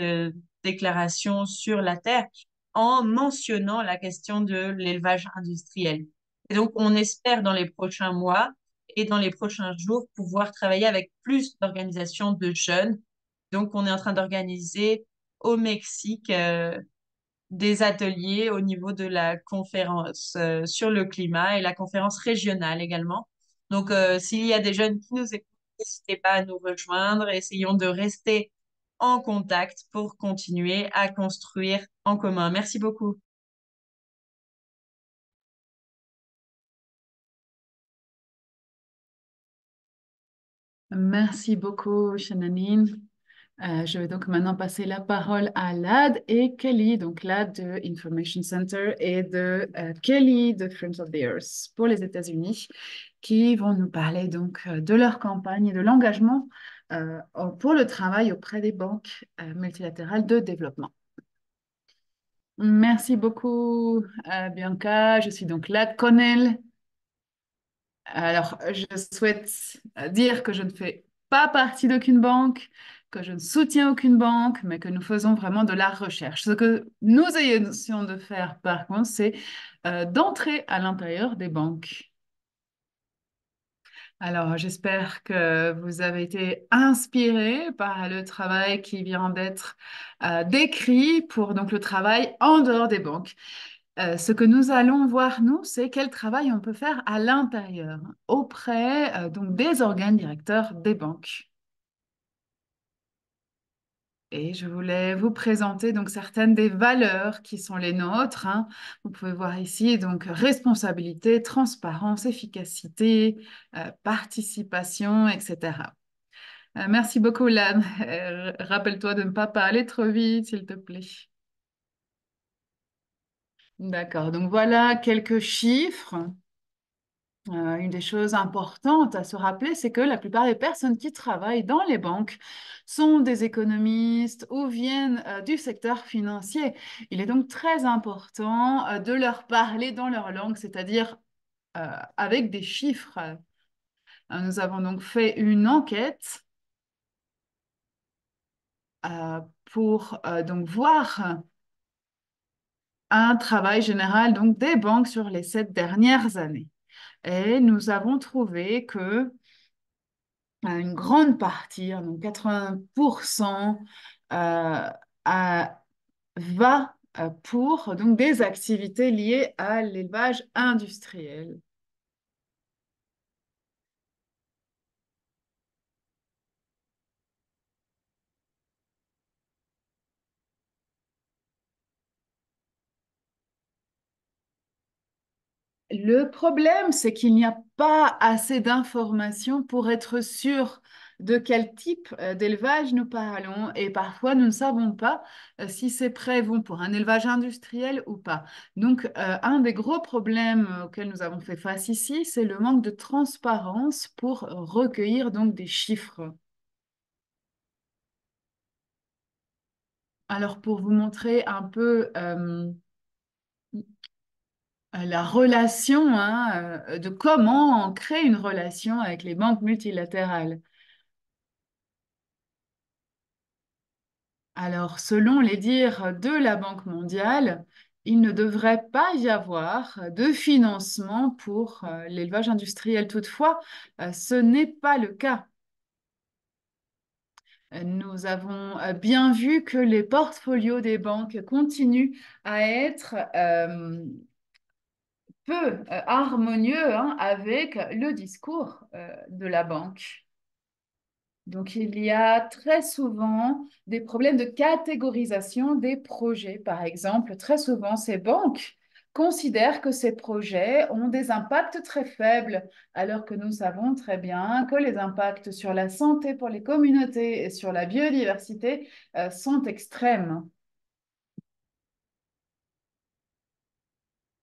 Speaker 2: déclaration sur la Terre en mentionnant la question de l'élevage industriel. Et donc, on espère dans les prochains mois et dans les prochains jours pouvoir travailler avec plus d'organisations de jeunes. Donc, on est en train d'organiser au Mexique des ateliers au niveau de la conférence sur le climat et la conférence régionale également. Donc, s'il y a des jeunes qui nous écoutent, n'hésitez pas à nous rejoindre. Essayons de rester en contact pour continuer à construire en commun. Merci beaucoup.
Speaker 1: Merci beaucoup, Shananine. Je vais donc maintenant passer la parole à Lad et Kelly, donc Lad de Information Center et de Kelly de Friends of the Earth pour les États-Unis, qui vont nous parler donc de leur campagne et de l'engagement pour le travail auprès des banques multilatérales de développement. Merci beaucoup, Bianca. Je suis donc Lad Connell. Alors, je souhaite dire que je ne fais pas partie d'aucune banque, que je ne soutiens aucune banque, mais que nous faisons vraiment de la recherche. Ce que nous essayons de faire, par contre, c'est d'entrer à l'intérieur des banques. Alors, j'espère que vous avez été inspiré par le travail qui vient d'être décrit pour donc le travail en dehors des banques. Ce que nous allons voir, nous, c'est quel travail on peut faire à l'intérieur, auprès donc des organes directeurs des banques. Et je voulais vous présenter donc certaines des valeurs qui sont les nôtres, hein. Vous pouvez voir ici donc responsabilité, transparence, efficacité, participation, etc. Merci beaucoup, Lan. Rappelle-toi de ne pas parler trop vite, s'il te plaît. D'accord, donc voilà quelques chiffres. Une des choses importantes à se rappeler, c'est que la plupart des personnes qui travaillent dans les banques sont des économistes ou viennent du secteur financier. Il est donc très important de leur parler dans leur langue, c'est-à-dire avec des chiffres. Nous avons donc fait une enquête pour donc voir un travail général donc des banques sur les 7 dernières années. Et nous avons trouvé que une grande partie, hein, donc 80%, euh, va pour donc, des activités liées à l'élevage industriel. Le problème, c'est qu'il n'y a pas assez d'informations pour être sûr de quel type d'élevage nous parlons et parfois nous ne savons pas si ces prêts vont pour un élevage industriel ou pas. Donc, un des gros problèmes auxquels nous avons fait face ici, c'est le manque de transparence pour recueillir donc des chiffres. Alors, pour vous montrer un peu la relation, hein, de comment on crée une relation avec les banques multilatérales. Alors, selon les dires de la Banque mondiale, il ne devrait pas y avoir de financement pour l'élevage industriel. Toutefois, ce n'est pas le cas. Nous avons bien vu que les portfolios des banques continuent à être peu harmonieux, hein, avec le discours de la banque. Donc, il y a très souvent des problèmes de catégorisation des projets. Par exemple, très souvent, ces banques considèrent que ces projets ont des impacts très faibles, alors que nous savons très bien que les impacts sur la santé pour les communautés et sur la biodiversité sont extrêmes.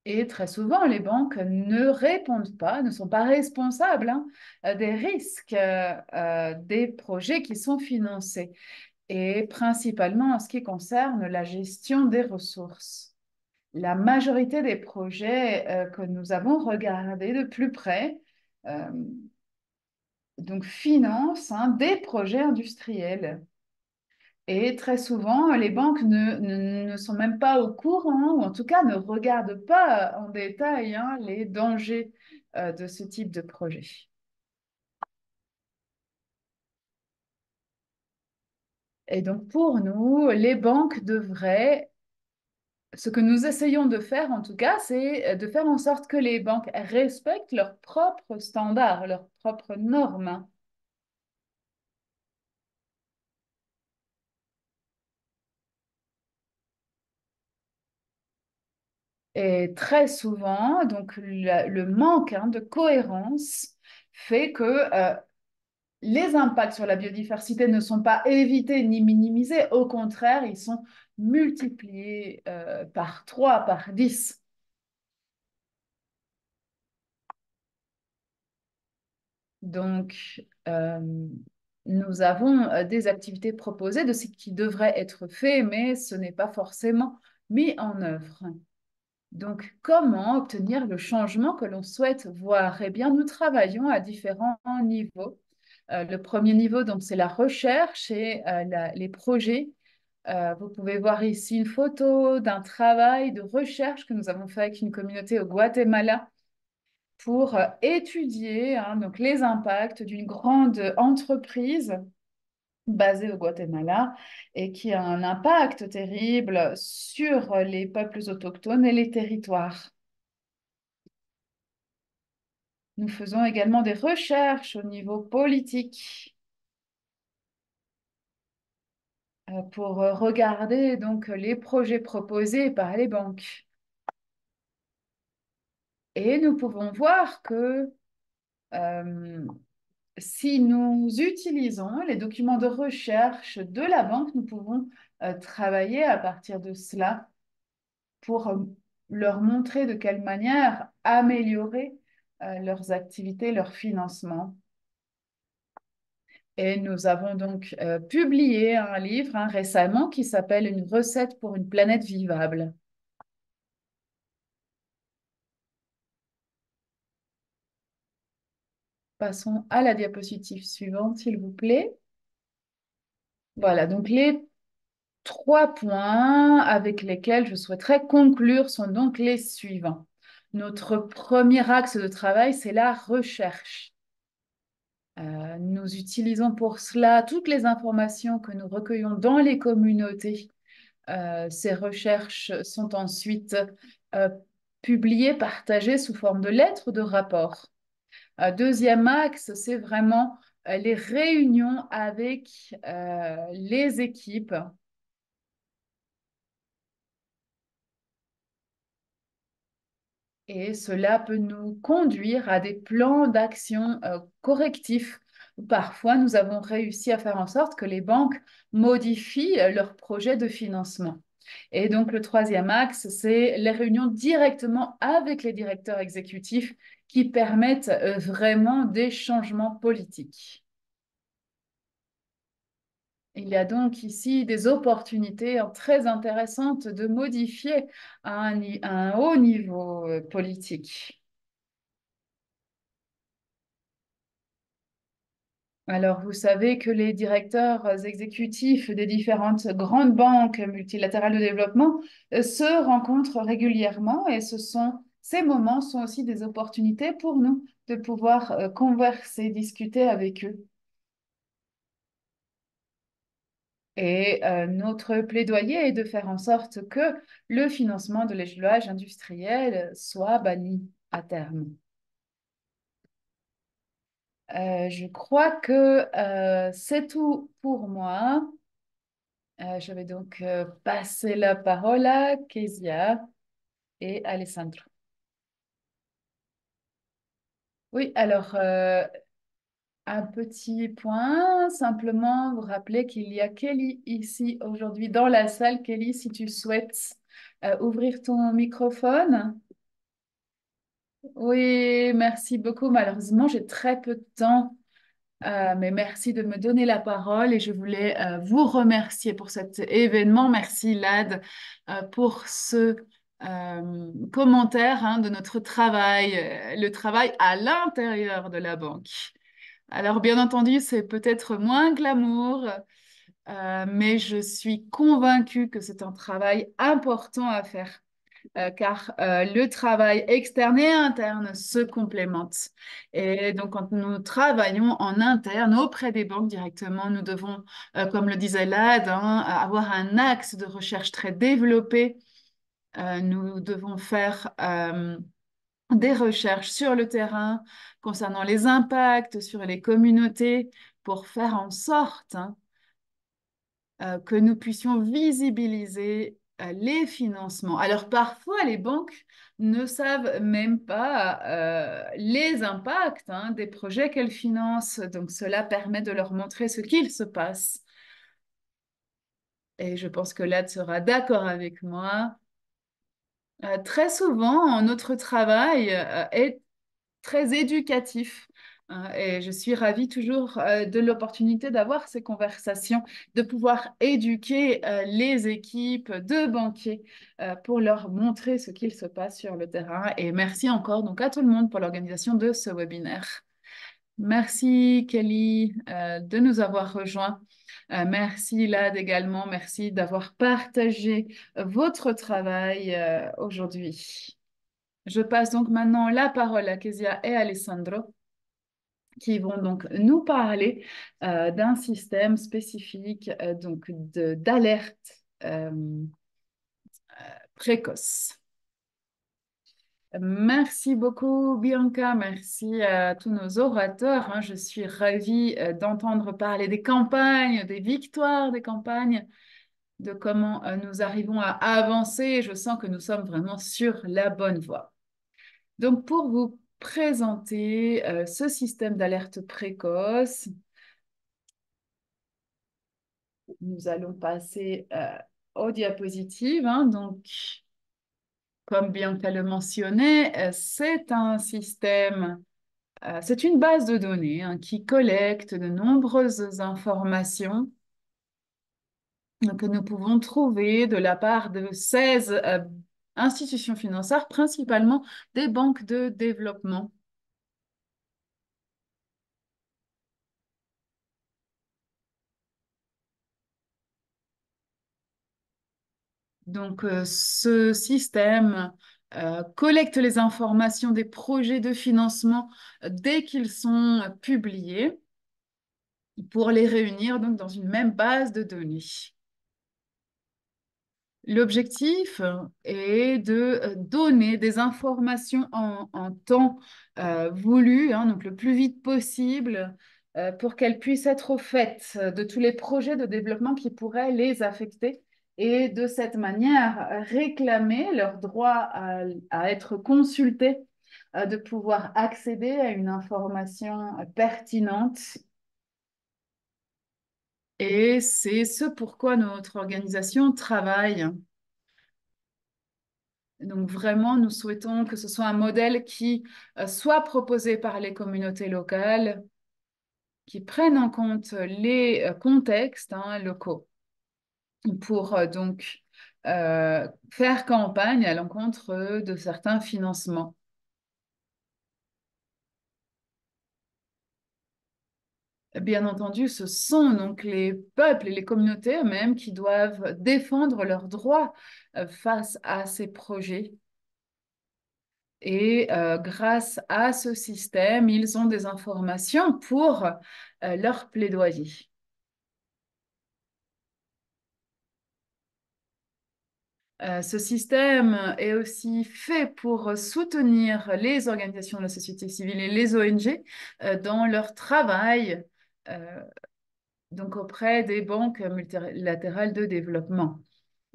Speaker 1: Et très souvent, les banques ne répondent pas, ne sont pas responsables, hein, des risques des projets qui sont financés, et principalement en ce qui concerne la gestion des ressources. La majorité des projets que nous avons regardés de plus près euh, donc financent, hein, des projets industriels. Et très souvent, les banques ne sont même pas au courant, ou en tout cas ne regardent pas en détail, hein, les dangers de ce type de projet. Et donc, pour nous, les banques devraient, ce que nous essayons de faire en tout cas, c'est de faire en sorte que les banques respectent leurs propres standards, leurs propres normes. Et très souvent, donc le manque, hein, de cohérence fait que les impacts sur la biodiversité ne sont pas évités ni minimisés, au contraire, ils sont multipliés par 3, par 10. Donc, nous avons des activités proposées de ce qui devrait être fait, mais ce n'est pas forcément mis en œuvre. Donc, comment obtenir le changement que l'on souhaite voir? Eh bien, nous travaillons à différents niveaux. Le premier niveau, donc, c'est la recherche et les projets. Vous pouvez voir ici une photo d'un travail de recherche que nous avons fait avec une communauté au Guatemala pour étudier, hein, donc les impacts d'une grande entreprise basée au Guatemala et qui a un impact terrible sur les peuples autochtones et les territoires. Nous faisons également des recherches au niveau politique pour regarder donc les projets proposés par les banques. Et nous pouvons voir que euh, si nous utilisons les documents de recherche de la banque, nous pouvons travailler à partir de cela pour leur montrer de quelle manière améliorer leurs activités, leur financement. Et nous avons donc publié un livre, hein, récemment qui s'appelle Une recette pour une planète vivable. Passons à la diapositive suivante, s'il vous plaît. Voilà, donc les 3 points avec lesquels je souhaiterais conclure sont donc les suivants. Notre premier axe de travail, c'est la recherche. Nous utilisons pour cela toutes les informations que nous recueillons dans les communautés. Ces recherches sont ensuite euh, publiées, partagées sous forme de lettres ou de rapports. Deuxième axe, c'est vraiment les réunions avec les équipes. Et cela peut nous conduire à des plans d'action correctifs Parfois, nous avons réussi à faire en sorte que les banques modifient leurs projets de financement. Et donc, le troisième axe, c'est les réunions directement avec les directeurs exécutifs qui permettent vraiment des changements politiques. Il y a donc ici des opportunités très intéressantes de modifier à un haut niveau politique. Alors, vous savez que les directeurs exécutifs des différentes grandes banques multilatérales de développement se rencontrent régulièrement et ces moments sont aussi des opportunités pour nous de pouvoir converser, discuter avec eux. Et notre plaidoyer est de faire en sorte que le financement de l'échelonnage industriel soit banni à terme. Je crois que c'est tout pour moi. Je vais donc passer la parole à Kezia et Alessandro. Oui, alors un petit point, simplement vous rappeler qu'il y a Kelly ici aujourd'hui dans la salle. Kelly, si tu souhaites ouvrir ton microphone. Oui, merci beaucoup. Malheureusement, j'ai très peu de temps, mais merci de me donner la parole et je voulais vous remercier pour cet événement. Merci, Lad, pour ce commentaire hein, de notre travail, le travail à l'intérieur de la banque. Alors, bien entendu, c'est peut-être moins glamour, mais je suis convaincue que c'est un travail important à faire car le travail externe et interne se complémentent. Et donc, quand nous travaillons en interne auprès des banques directement, nous devons, comme le disait Lad, hein, avoir un axe de recherche très développé. Nous devons faire des recherches sur le terrain concernant les impacts sur les communautés pour faire en sorte hein, que nous puissions visibiliser les financements. Alors parfois, les banques ne savent même pas les impacts hein, des projets qu'elles financent. Donc cela permet de leur montrer ce qu'il se passe. Et je pense que Lad sera d'accord avec moi. Très souvent, notre travail est très éducatif. Hein, et je suis ravie toujours de l'opportunité d'avoir ces conversations, de pouvoir éduquer les équipes de banquiers pour leur montrer ce qu'il se passe sur le terrain. Et merci encore donc à tout le monde pour l'organisation de ce webinaire. Merci Kelly de nous avoir rejoints. Merci Lad également. Merci d'avoir partagé votre travail aujourd'hui. Je passe donc maintenant la parole à Kezia et Alessandro qui vont donc nous parler d'un système spécifique donc d'alerte précoce. Merci beaucoup Bianca, merci à tous nos orateurs. Hein. Je suis ravie d'entendre parler des campagnes, des victoires des campagnes, de comment nous arrivons à avancer. Je sens que nous sommes vraiment sur la bonne voie. Donc, pour vous présenter ce système d'alerte précoce, nous allons passer aux diapositives. Hein. Donc, comme Bianca le mentionnait, c'est un système, c'est une base de données hein, qui collecte de nombreuses informations que nous pouvons trouver de la part de 16 institutions financières, principalement des banques de développement. Donc, ce système collecte les informations des projets de financement dès qu'ils sont publiés pour les réunir donc, dans une même base de données. L'objectif est de donner des informations en temps voulu, hein, donc le plus vite possible, pour qu'elles puissent être au fait de tous les projets de développement qui pourraient les affecter et de cette manière réclamer leur droit à être consultés, de pouvoir accéder à une information pertinente Et c'est ce pourquoi notre organisation travaille. Donc vraiment, nous souhaitons que ce soit un modèle qui soit proposé par les communautés locales, qui prenne en compte les contextes locaux pour faire campagne à l'encontre de certains financements. Bien entendu, ce sont donc les peuples et les communautés eux-mêmes qui doivent défendre leurs droits face à ces projets. Et grâce à ce système, ils ont des informations pour leur plaidoyer. Ce système est aussi fait pour soutenir les organisations de la société civile et les ONG dans leur travail euh, donc auprès des banques multilatérales de développement.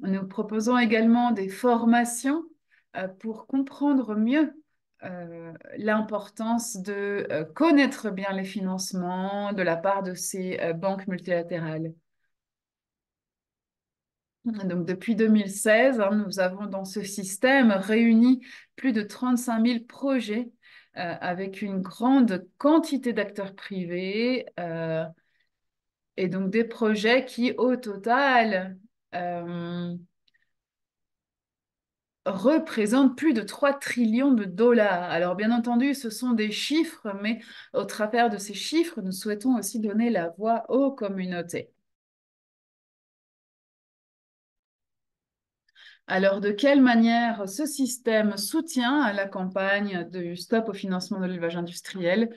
Speaker 1: Nous proposons également des formations pour comprendre mieux l'importance de connaître bien les financements de la part de ces banques multilatérales. Donc, depuis 2016, nous avons dans ce système réuni plus de 35 000 projets avec une grande quantité d'acteurs privés et donc des projets qui, au total, euh, représentent plus de 3 trillions de dollars. Alors, bien entendu, ce sont des chiffres, mais au travers de ces chiffres, nous souhaitons aussi donner la voix aux communautés. Alors, de quelle manière ce système soutient la campagne de Stop au financement de l'élevage industriel?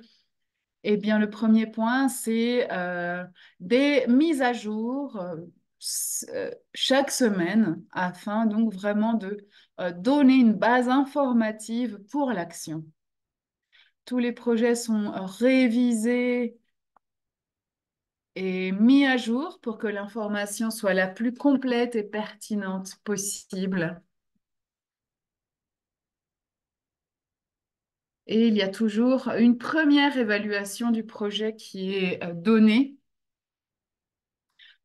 Speaker 1: Eh bien, le premier point, c'est des mises à jour chaque semaine afin donc vraiment de donner une base informative pour l'action. Tous les projets sont révisés et mis à jour pour que l'information soit la plus complète et pertinente possible. Et il y a toujours une première évaluation du projet qui est donnée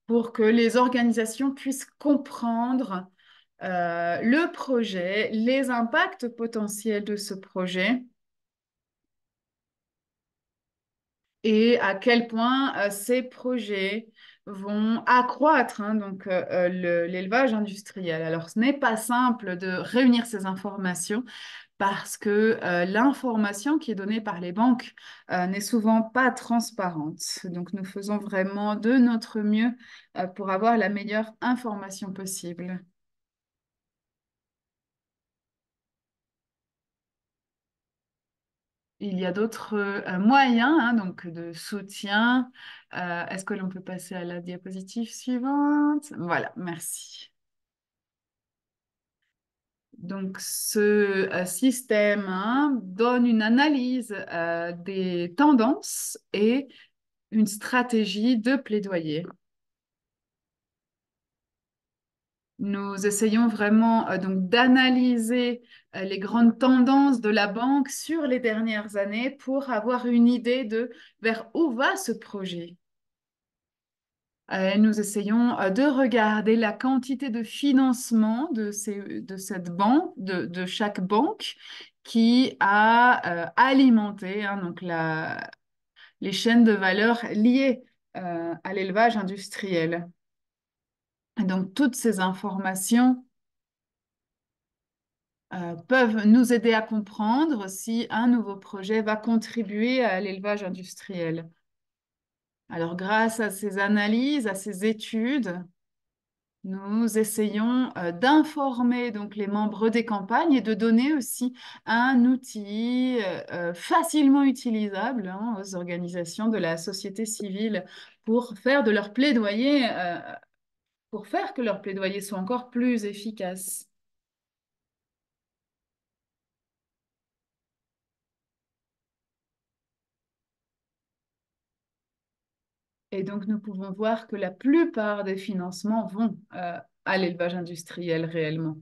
Speaker 1: pour que les organisations puissent comprendre le projet, les impacts potentiels de ce projet et à quel point ces projets vont accroître l'élevage industriel. Alors, ce n'est pas simple de réunir ces informations parce que l'information qui est donnée par les banques n'est souvent pas transparente. Donc, nous faisons vraiment de notre mieux pour avoir la meilleure information possible. Il y a d'autres moyens donc de soutien. Est-ce que l'on peut passer à la diapositive suivante? Voilà, merci. Donc, ce système donne une analyse des tendances et une stratégie de plaidoyer. Nous essayons vraiment donc d'analyser les grandes tendances de la banque sur les dernières années pour avoir une idée de vers où va ce projet. Nous essayons de regarder la quantité de financement de cette banque, de chaque banque qui a alimenté les chaînes de valeur liées à l'élevage industriel. Et donc, toutes ces informations peuvent nous aider à comprendre si un nouveau projet va contribuer à l'élevage industriel. Alors, grâce à ces analyses, à ces études, nous essayons d'informer donc les membres des campagnes et de donner aussi un outil facilement utilisable aux organisations de la société civile pour faire de leur plaidoyer, pour faire que leur plaidoyer soit encore plus efficace. Et donc, nous pouvons voir que la plupart des financements vont à l'élevage industriel réellement.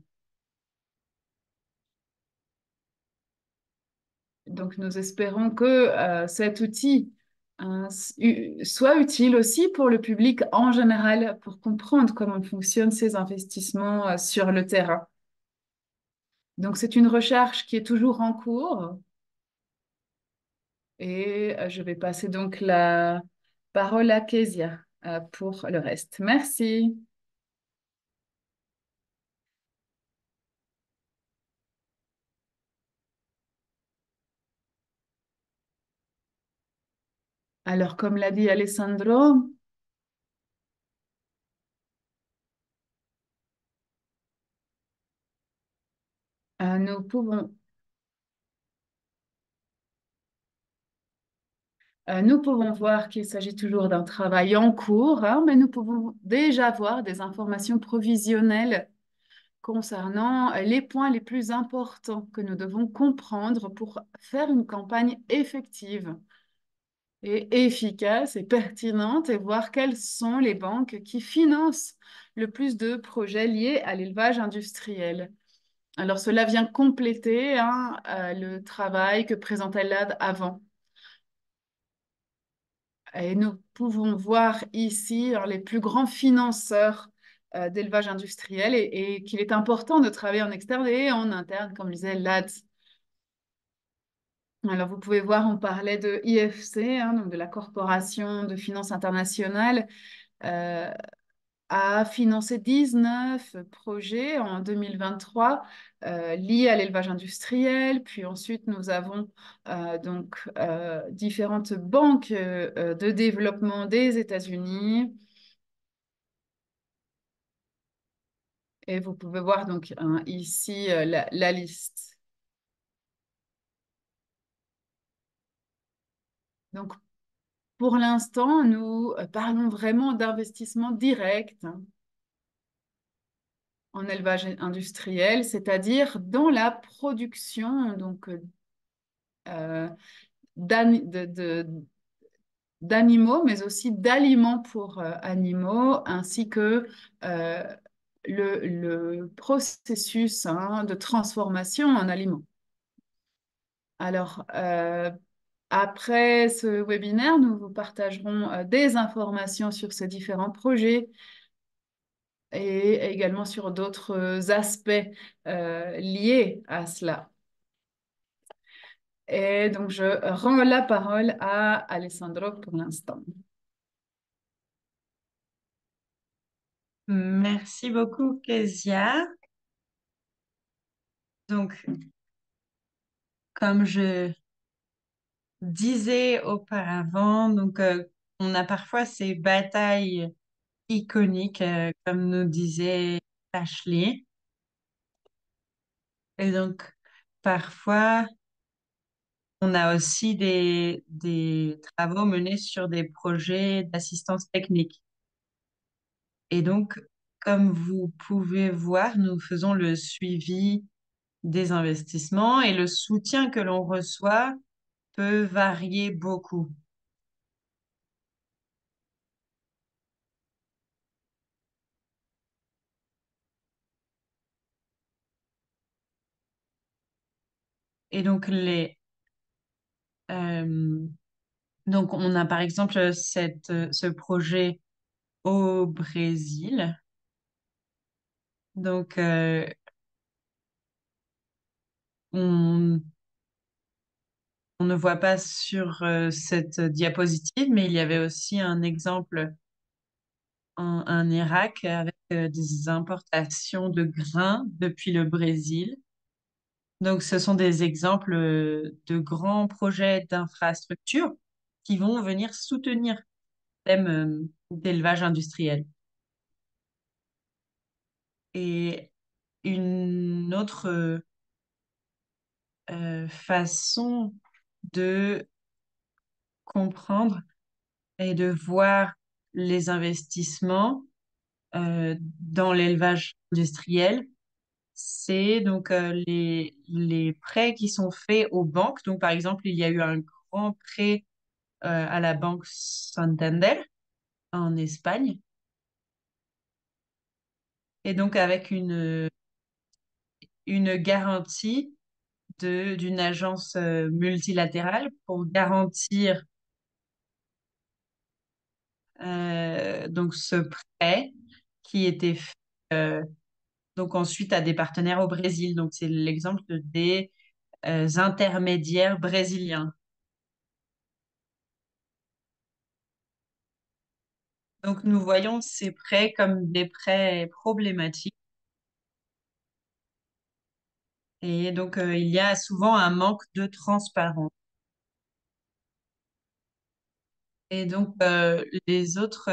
Speaker 1: Donc, nous espérons que cet outil soit utile aussi pour le public en général, pour comprendre comment fonctionnent ces investissements sur le terrain. Donc, c'est une recherche qui est toujours en cours et je vais passer donc la parole à Kezia pour le reste. Merci. Alors, comme l'a dit Alessandro, euh, nous pouvons, nous pouvons voir qu'il s'agit toujours d'un travail en cours, hein, mais nous pouvons déjà voir des informations provisionnelles concernant les points les plus importants que nous devons comprendre pour faire une campagne effective et efficace et pertinente et voir quelles sont les banques qui financent le plus de projets liés à l'élevage industriel. Alors cela vient compléter hein, le travail que présentait l'AD avant. Et nous pouvons voir ici hein, les plus grands financeurs d'élevage industriel et qu'il est important de travailler en externe et en interne, comme disait l'AD. Alors, vous pouvez voir, on parlait de IFC, hein, donc de la Corporation de Finances Internationale, euh, a financé 19 projets en 2023 liés à l'élevage industriel. Puis ensuite, nous avons différentes banques de développement des États-Unis. Et vous pouvez voir donc hein, ici la liste. Donc, pour l'instant, nous parlons vraiment d'investissement direct hein, en élevage industriel, c'est-à-dire dans la production euh, d'animaux, mais aussi d'aliments pour animaux, ainsi que euh, le processus hein, de transformation en aliments. Alors, après ce webinaire, nous vous partagerons des informations sur ces différents projets et également sur d'autres aspects liés à cela. Et donc, je rends la parole à Alessandro pour l'instant.
Speaker 2: Merci beaucoup, Kezia. Donc, comme je disais auparavant, on a parfois ces batailles iconiques, comme nous disait Ashley. Et donc, parfois, on a aussi des travaux menés sur des projets d'assistance technique. Et donc, comme vous pouvez voir, nous faisons le suivi des investissements et le soutien que l'on reçoit peut varier beaucoup. Et donc, euh, donc on a par exemple ce projet au Brésil. Donc, on, on ne voit pas sur cette diapositive, mais il y avait aussi un exemple en Irak avec des importations de grains depuis le Brésil. Donc, ce sont des exemples de grands projets d'infrastructure qui vont venir soutenir le thème d'élevage industriel. Et une autre façon de comprendre et de voir les investissements dans l'élevage industriel, c'est les prêts qui sont faits aux banques. Donc, par exemple, il y a eu un grand prêt à la banque Santander en Espagne. Et donc, avec une garantie d'une agence multilatérale pour garantir Donc ce prêt qui était fait donc ensuite à des partenaires au Brésil. Donc c'est l'exemple des intermédiaires brésiliens. Donc nous voyons ces prêts comme des prêts problématiques. Et donc il y a souvent un manque de transparence. Et donc les autres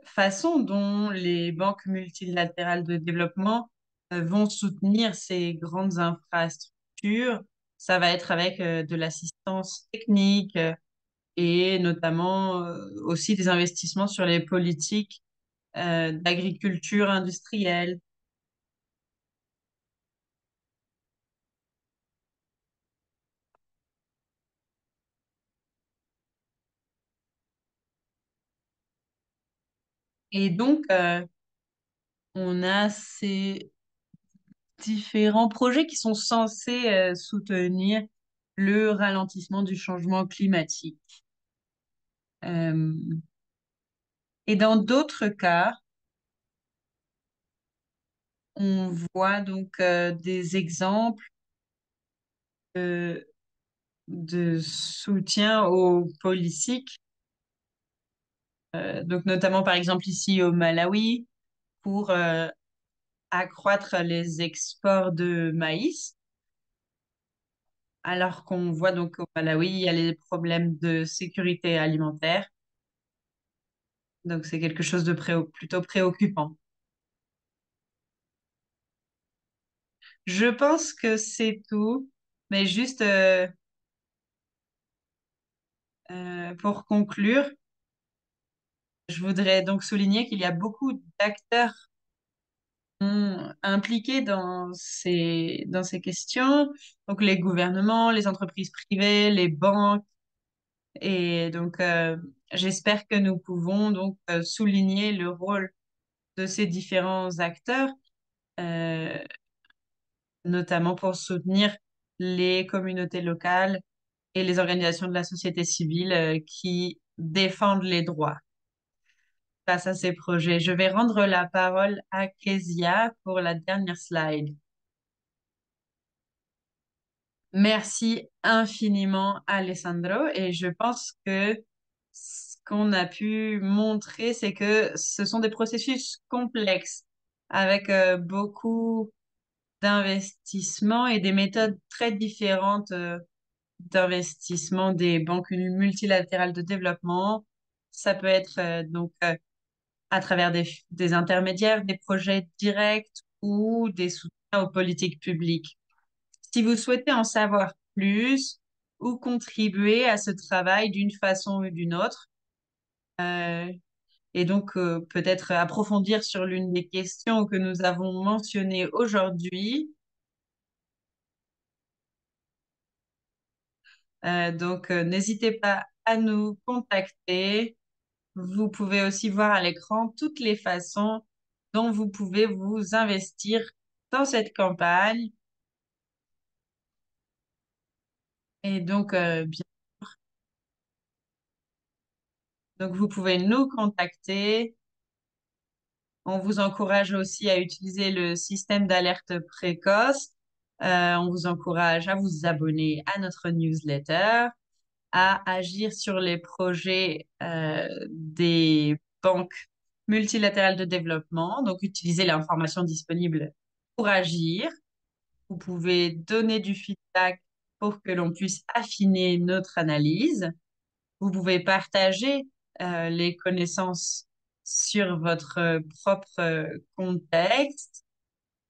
Speaker 2: façons dont les banques multilatérales de développement vont soutenir ces grandes infrastructures, ça va être avec de l'assistance technique et notamment aussi des investissements sur les politiques d'agriculture industrielle. Et donc, on a ces différents projets qui sont censés soutenir le ralentissement du changement climatique. Euh, et dans d'autres cas, on voit donc des exemples euh, de soutien aux politiques, donc notamment par exemple ici au Malawi, pour accroître les exports de maïs, alors qu'on voit donc au Malawi, il y a les problèmes de sécurité alimentaire. Donc c'est quelque chose de plutôt préoccupant. Je pense que c'est tout, mais juste pour conclure, je voudrais donc souligner qu'il y a beaucoup d'acteurs impliqués dans ces questions. Donc les gouvernements, les entreprises privées, les banques. Et donc, j'espère que nous pouvons donc souligner le rôle de ces différents acteurs, euh, notamment pour soutenir les communautés locales et les organisations de la société civile qui défendent les droits face à ces projets. Je vais rendre la parole à Kezia pour la dernière slide. Merci infiniment, Alessandro. Et je pense que ce qu'on a pu montrer, c'est que ce sont des processus complexes avec beaucoup d'investissements et des méthodes très différentes d'investissement des banques multilatérales de développement. Ça peut être à travers des intermédiaires, des projets directs ou des soutiens aux politiques publiques. Si vous souhaitez en savoir plus ou contribuer à ce travail d'une façon ou d'une autre, euh, et donc peut-être approfondir sur l'une des questions que nous avons mentionnées aujourd'hui, n'hésitez pas à nous contacter. Vous pouvez aussi voir à l'écran toutes les façons dont vous pouvez vous investir dans cette campagne. Et donc, donc vous pouvez nous contacter. On vous encourage aussi à utiliser le système d'alerte précoce. On vous encourage à vous abonner à notre newsletter, à agir sur les projets des banques multilatérales de développement. Donc, utilisez l'information disponible pour agir. Vous pouvez donner du feedback pour que l'on puisse affiner notre analyse. Vous pouvez partager les connaissances sur votre propre contexte.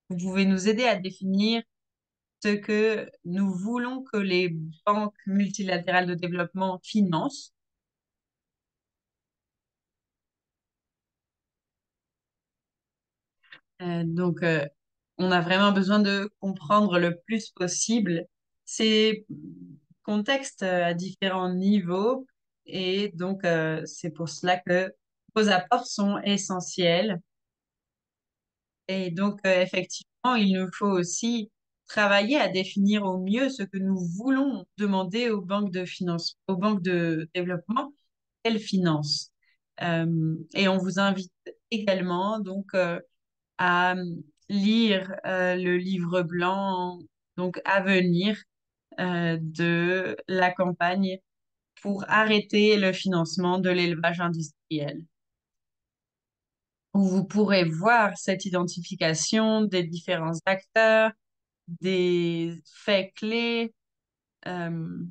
Speaker 2: Vous pouvez nous aider à définir ce que nous voulons que les banques multilatérales de développement financent. Donc, on a vraiment besoin de comprendre le plus possible ces contextes à différents niveaux. Et donc, c'est pour cela que vos apports sont essentiels. Et donc, effectivement, il nous faut aussi travailler à définir au mieux ce que nous voulons demander aux banques de finance, aux banques de développement, qu'elles financent. Et on vous invite également à lire le livre blanc donc à venir de la campagne pour arrêter le financement de l'élevage industriel, où vous pourrez voir cette identification des différents acteurs, des faits clés. euh,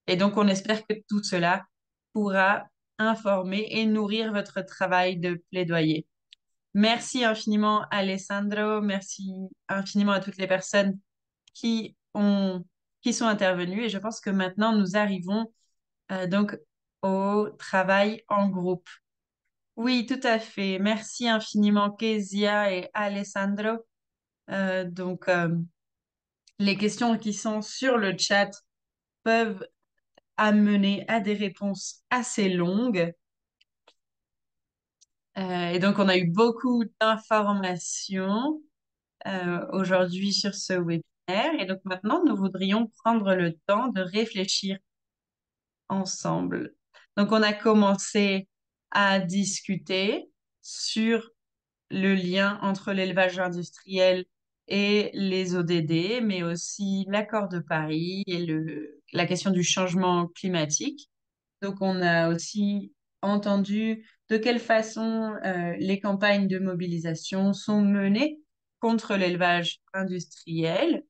Speaker 2: et donc, on espère que tout cela pourra informer et nourrir votre travail de plaidoyer. Merci infiniment, Alessandro. Merci infiniment à toutes les personnes qui ont, qui sont intervenues. Et je pense que maintenant, nous arrivons donc au travail en groupe. Oui, tout à fait. Merci infiniment, Kezia et Alessandro. Donc, les questions qui sont sur le chat peuvent amener à des réponses assez longues. Et donc, on a eu beaucoup d'informations aujourd'hui sur ce webinaire. Et donc, maintenant, nous voudrions prendre le temps de réfléchir ensemble. Donc, on a commencé à discuter sur le lien entre l'élevage industriel et les ODD, mais aussi l'accord de Paris et la question du changement climatique. Donc, on a aussi entendu de quelle façon les campagnes de mobilisation sont menées contre l'élevage industriel,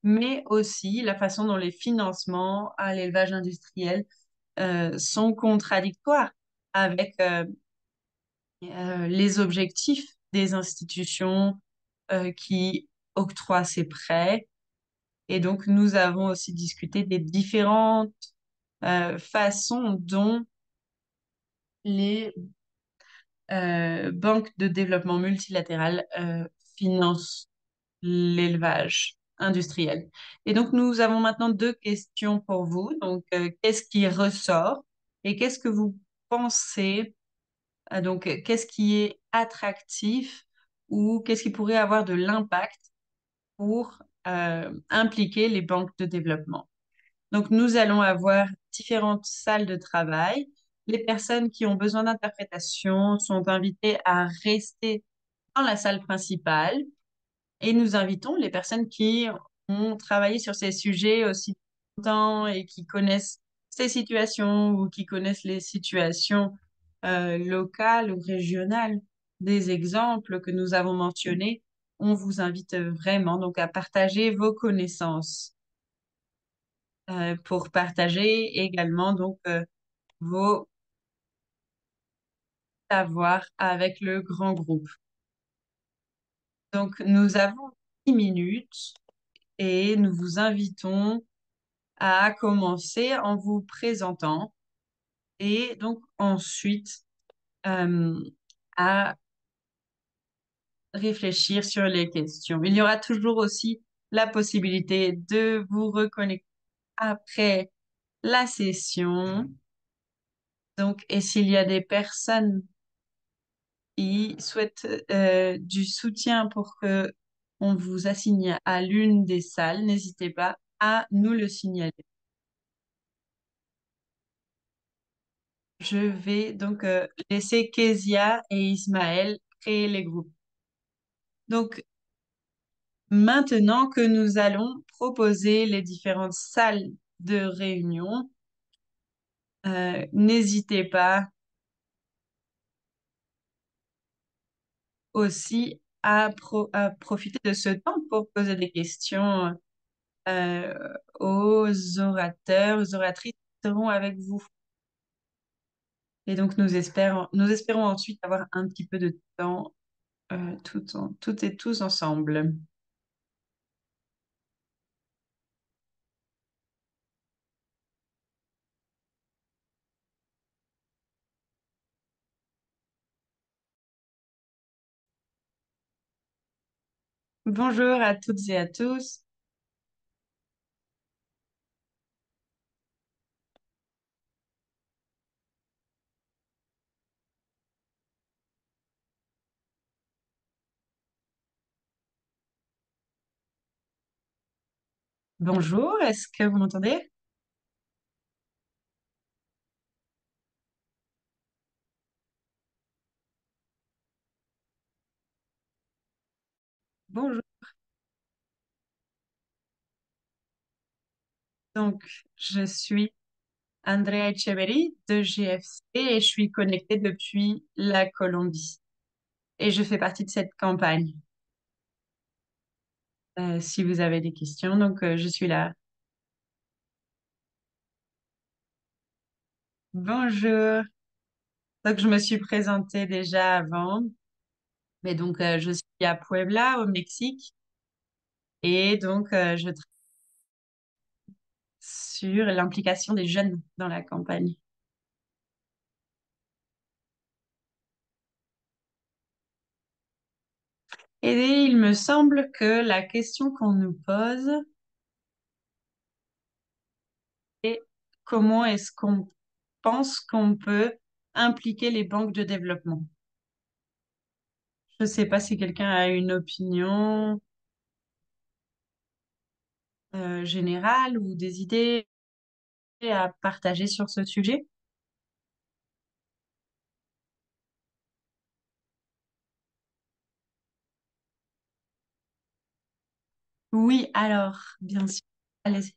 Speaker 2: mais aussi la façon dont les financements à l'élevage industriel sont contradictoires avec les objectifs des institutions qui octroient ces prêts. Et donc, nous avons aussi discuté des différentes façons dont les banques de développement multilatéral financent l'élevage industriel. Et donc, nous avons maintenant deux questions pour vous. Donc, qu'est-ce qui ressort et qu'est-ce que vous pensez, qu'est-ce qui est attractif ou qu'est-ce qui pourrait avoir de l'impact pour impliquer les banques de développement. Donc, nous allons avoir différentes salles de travail. Les personnes qui ont besoin d'interprétation sont invitées à rester dans la salle principale et nous invitons les personnes qui ont travaillé sur ces sujets aussi longtemps et qui connaissent ces situations ou qui connaissent les situations locales ou régionales des exemples que nous avons mentionnés. On vous invite vraiment donc à partager vos connaissances pour partager également vos savoirs avec le grand groupe. Donc, nous avons 10 minutes et nous vous invitons à commencer en vous présentant et donc ensuite euh, à réfléchir sur les questions. Il y aura toujours aussi la possibilité de vous reconnecter après la session. Donc, et s'il y a des personnes qui souhaitent du soutien pour que on vous assigne à l'une des salles, n'hésitez pas à nous le signaler. Je vais donc laisser Kezia et Ismaël créer les groupes. Donc, maintenant que nous allons proposer les différentes salles de réunion, n'hésitez pas aussi à profiter de ce temps pour poser des questions aux orateurs, aux oratrices qui seront avec vous. Et donc, nous espérons ensuite avoir un petit peu de temps toutes et tous ensemble. Bonjour à toutes et à tous. Bonjour, est-ce que vous m'entendez? Bonjour. Donc, je suis Andrea Echeverry de GFC et je suis connectée depuis la Colombie. Et je fais partie de cette campagne. Si vous avez des questions, je suis là. Bonjour. Donc, je me suis présentée déjà avant, mais je suis à Puebla, au Mexique, et je travaille sur l'implication des jeunes dans la campagne. Et il me semble que la question qu'on nous pose est comment est-ce qu'on pense qu'on peut impliquer les banques de développement? Je ne sais pas si quelqu'un a une opinion générale ou des idées à partager sur ce sujet. Oui, alors, bien sûr. Allez.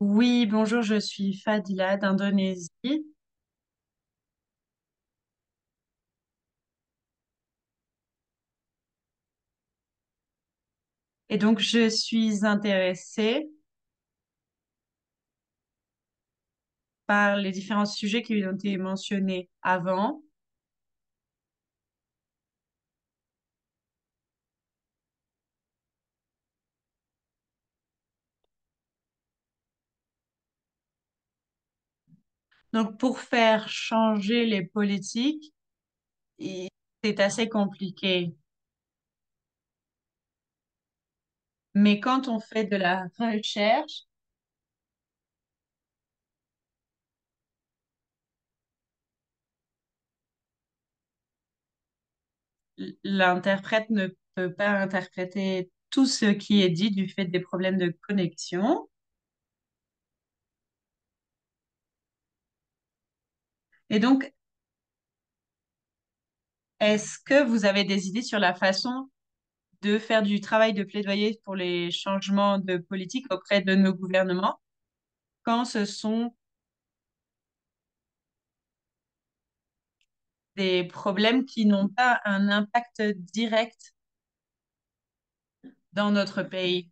Speaker 2: Oui, bonjour, je suis Fadila d'Indonésie. Et donc, je suis intéressée par les différents sujets qui ont été mentionnés avant. Donc, pour faire changer les politiques, et c'est assez compliqué. Mais quand on fait de la recherche, l'interprète ne peut pas interpréter tout ce qui est dit du fait des problèmes de connexion. Et donc, est-ce que vous avez des idées sur la façon de faire du travail de plaidoyer pour les changements de politique auprès de nos gouvernements quand ce sont des problèmes qui n'ont pas un impact direct dans notre pays?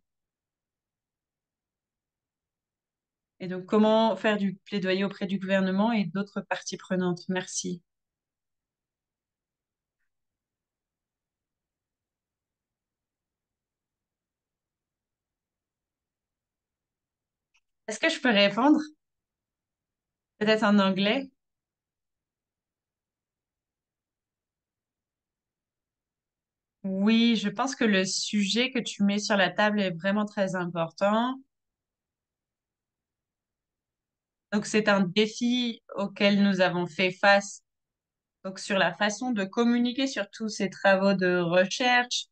Speaker 2: Et donc, comment faire du plaidoyer auprès du gouvernement et d'autres parties prenantes? Merci. Est-ce que je peux répondre? Peut-être en anglais? Oui, je pense que le sujet que tu mets sur la table est vraiment très important. Donc, c'est un défi auquel nous avons fait face. Donc, sur la façon de communiquer sur tous ces travaux de recherche,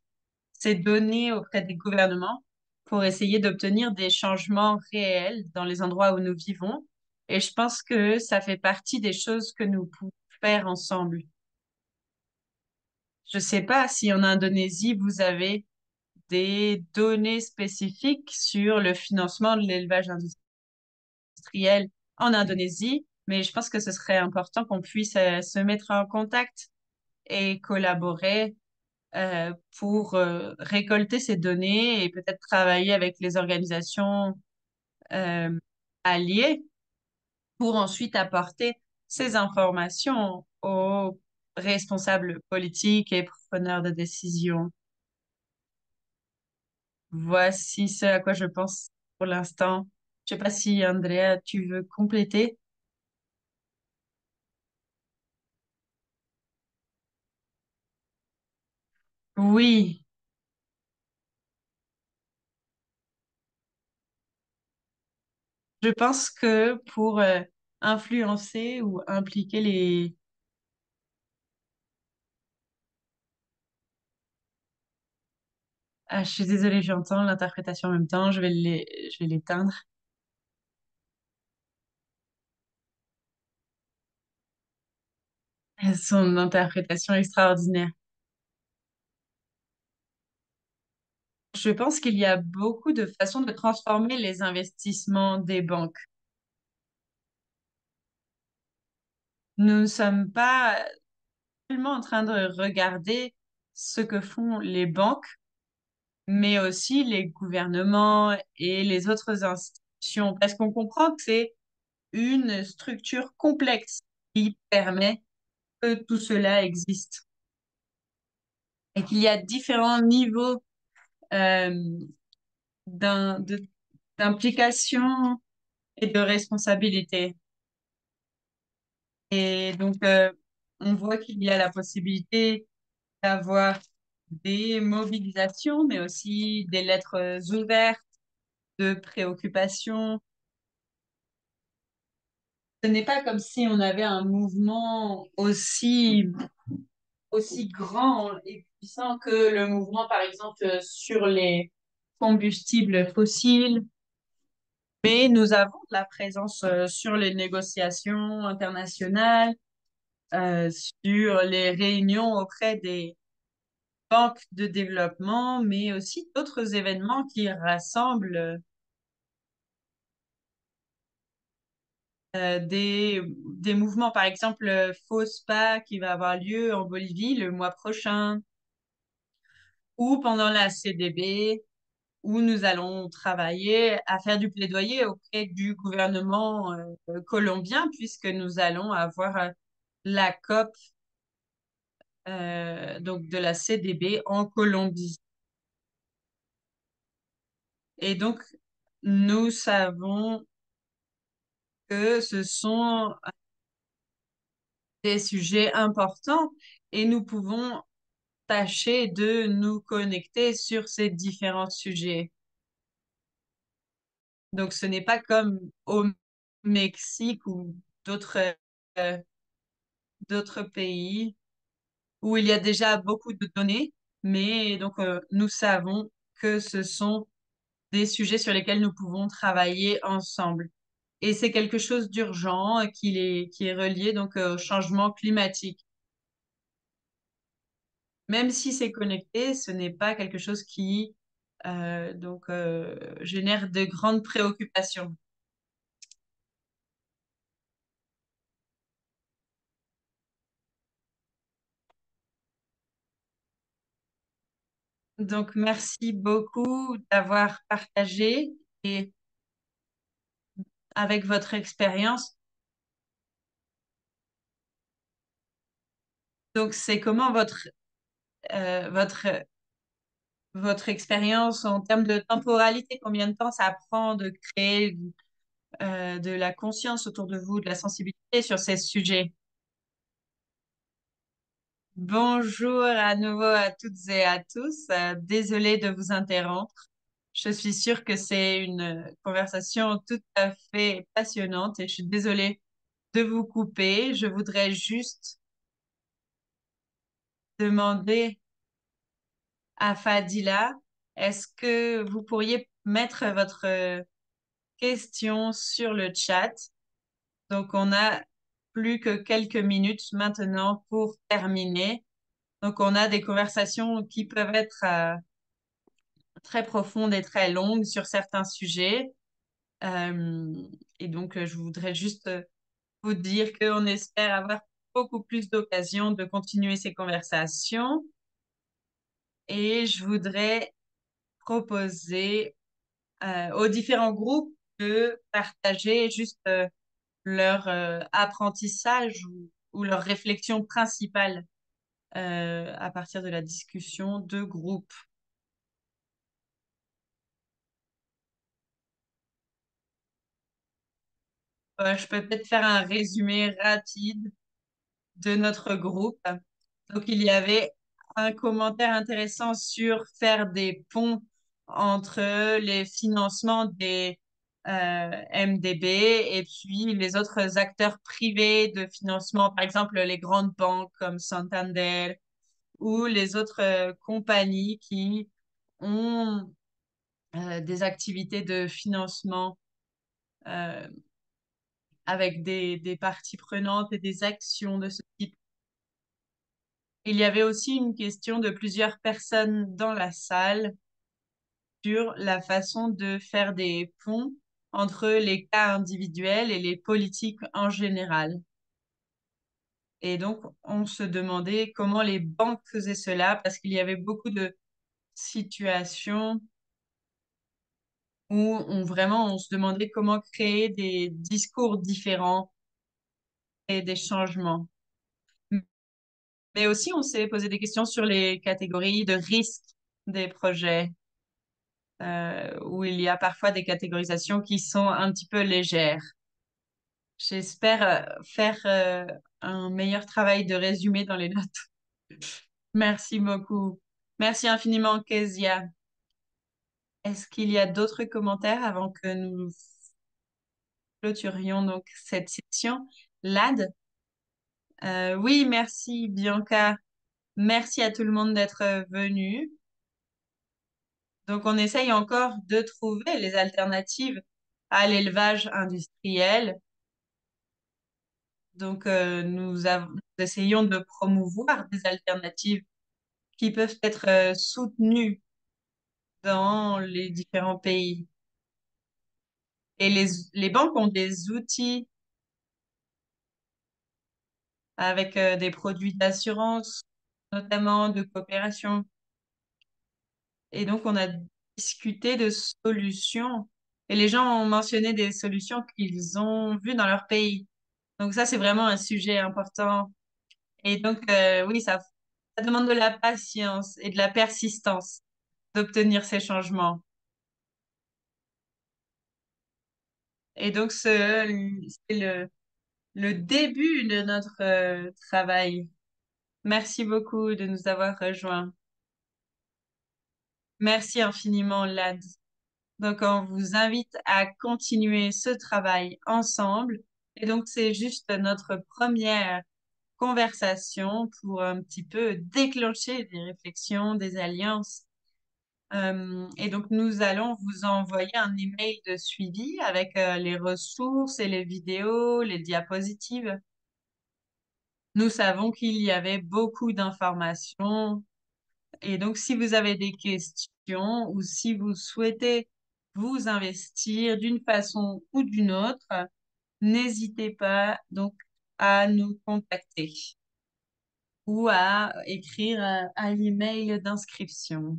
Speaker 2: ces données auprès des gouvernements pour essayer d'obtenir des changements réels dans les endroits où nous vivons. Et je pense que ça fait partie des choses que nous pouvons faire ensemble. Je ne sais pas si en Indonésie, vous avez des données spécifiques sur le financement de l'élevage industriel en Indonésie, mais je pense que ce serait important qu'on puisse se mettre en contact et collaborer pour récolter ces données et peut-être travailler avec les organisations euh, alliées pour ensuite apporter ces informations aux responsables politiques et preneurs de décision. Voici ce à quoi je pense pour l'instant. Je sais pas si, Andrea, tu veux compléter? Oui, je pense que pour influencer ou impliquer les... Ah, je suis désolée, j'entends l'interprétation en même temps, je vais l'éteindre. Son interprétation extraordinaire. Je pense qu'il y a beaucoup de façons de transformer les investissements des banques. Nous ne sommes pas seulement en train de regarder ce que font les banques, mais aussi les gouvernements et les autres institutions, parce qu'on comprend que c'est une structure complexe qui permet que tout cela existe et qu'il y a différents niveaux euh, d'im- de- d'implication et de responsabilité. Et donc, on voit qu'il y a la possibilité d'avoir des mobilisations, mais aussi des lettres ouvertes de préoccupation. Ce n'est pas comme si on avait un mouvement aussi grand et puissant que le mouvement, par exemple, sur les combustibles fossiles, mais nous avons de la présence sur les négociations internationales, sur les réunions auprès des banques de développement, mais aussi d'autres événements qui rassemblent des mouvements. Par exemple, FOSPA qui va avoir lieu en Bolivie le mois prochain, ou pendant la CDB, où nous allons travailler à faire du plaidoyer auprès du gouvernement colombien, puisque nous allons avoir la COP donc de la CDB en Colombie. Et donc, nous savons que ce sont des sujets importants et nous pouvons tâcher de nous connecter sur ces différents sujets. Donc, ce n'est pas comme au Mexique ou d'autres euh, d'autres pays où il y a déjà beaucoup de données, mais donc nous savons que ce sont des sujets sur lesquels nous pouvons travailler ensemble. Et c'est quelque chose d'urgent qui est relié donc au changement climatique. Même si c'est connecté, ce n'est pas quelque chose qui génère de grandes préoccupations. Donc merci beaucoup d'avoir partagé et avec votre expérience. Donc c'est comment votre expérience en termes de temporalité, combien de temps ça prend de créer de la conscience autour de vous, de la sensibilité sur ces sujets. Bonjour à nouveau à toutes et à tous. Désolée de vous interrompre. Je suis sûre que c'est une conversation tout à fait passionnante et je suis désolée de vous couper. Je voudrais juste demander à Fadila, est-ce que vous pourriez mettre votre question sur le chat? Donc, on a plus que quelques minutes maintenant pour terminer. Donc, on a des conversations qui peuvent être très profondes et très longues sur certains sujets. Euh, et donc, je voudrais juste vous dire qu'on espère avoir beaucoup plus d'occasions de continuer ces conversations. Et je voudrais proposer aux différents groupes de partager juste leur apprentissage ou leur réflexion principale à partir de la discussion de groupe. Je peux peut-être faire un résumé rapide de notre groupe. Donc, il y avait un commentaire intéressant sur faire des ponts entre les financements des MDB et puis les autres acteurs privés de financement, par exemple les grandes banques comme Santander ou les autres compagnies qui ont des activités de financement euh, avec des parties prenantes et des actions de ce type. Il y avait aussi une question de plusieurs personnes dans la salle sur la façon de faire des ponts entre les cas individuels et les politiques en général. Et donc, on se demandait comment les banques faisaient cela parce qu'il y avait beaucoup de situations où on se demandait comment créer des discours différents et des changements. Mais aussi, on s'est posé des questions sur les catégories de risque des projets, où il y a parfois des catégorisations qui sont un petit peu légères. J'espère faire un meilleur travail de résumé dans les notes. Merci beaucoup. Merci infiniment, Kezia. Est-ce qu'il y a d'autres commentaires avant que nous clôturions donc cette session? Lad? Oui, merci, Bianca. Merci à tout le monde d'être venu. Donc, on essaye encore de trouver les alternatives à l'élevage industriel. Donc, nous essayons de promouvoir des alternatives qui peuvent être soutenues dans les différents pays. Et les banques ont des outils avec des produits d'assurance, notamment de coopération. Et donc, on a discuté de solutions. Et les gens ont mentionné des solutions qu'ils ont vues dans leur pays. Donc, ça, c'est vraiment un sujet important. Et donc, oui, ça demande de la patience et de la persistance d'obtenir ces changements. Et donc, c'est le début de notre travail. Merci beaucoup de nous avoir rejoints. Merci infiniment, Lad. Donc, on vous invite à continuer ce travail ensemble. Et donc, c'est juste notre première conversation pour un petit peu déclencher des réflexions, des alliances. Et donc, nous allons vous envoyer un email de suivi avec les ressources et les vidéos, les diapositives. Nous savons qu'il y avait beaucoup d'informations. Et donc, si vous avez des questions ou si vous souhaitez vous investir d'une façon ou d'une autre, n'hésitez pas donc à nous contacter ou à écrire à l'email d'inscription.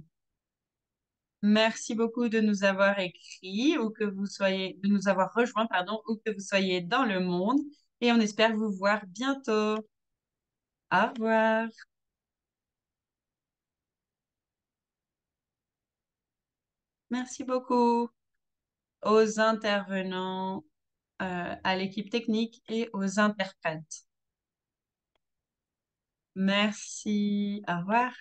Speaker 2: Merci beaucoup de nous avoir écrit ou que vous soyez, de nous avoir rejoints, pardon, ou que vous soyez dans le monde. Et on espère vous voir bientôt. Au revoir. Merci beaucoup aux intervenants, à l'équipe technique et aux interprètes. Merci. Au revoir.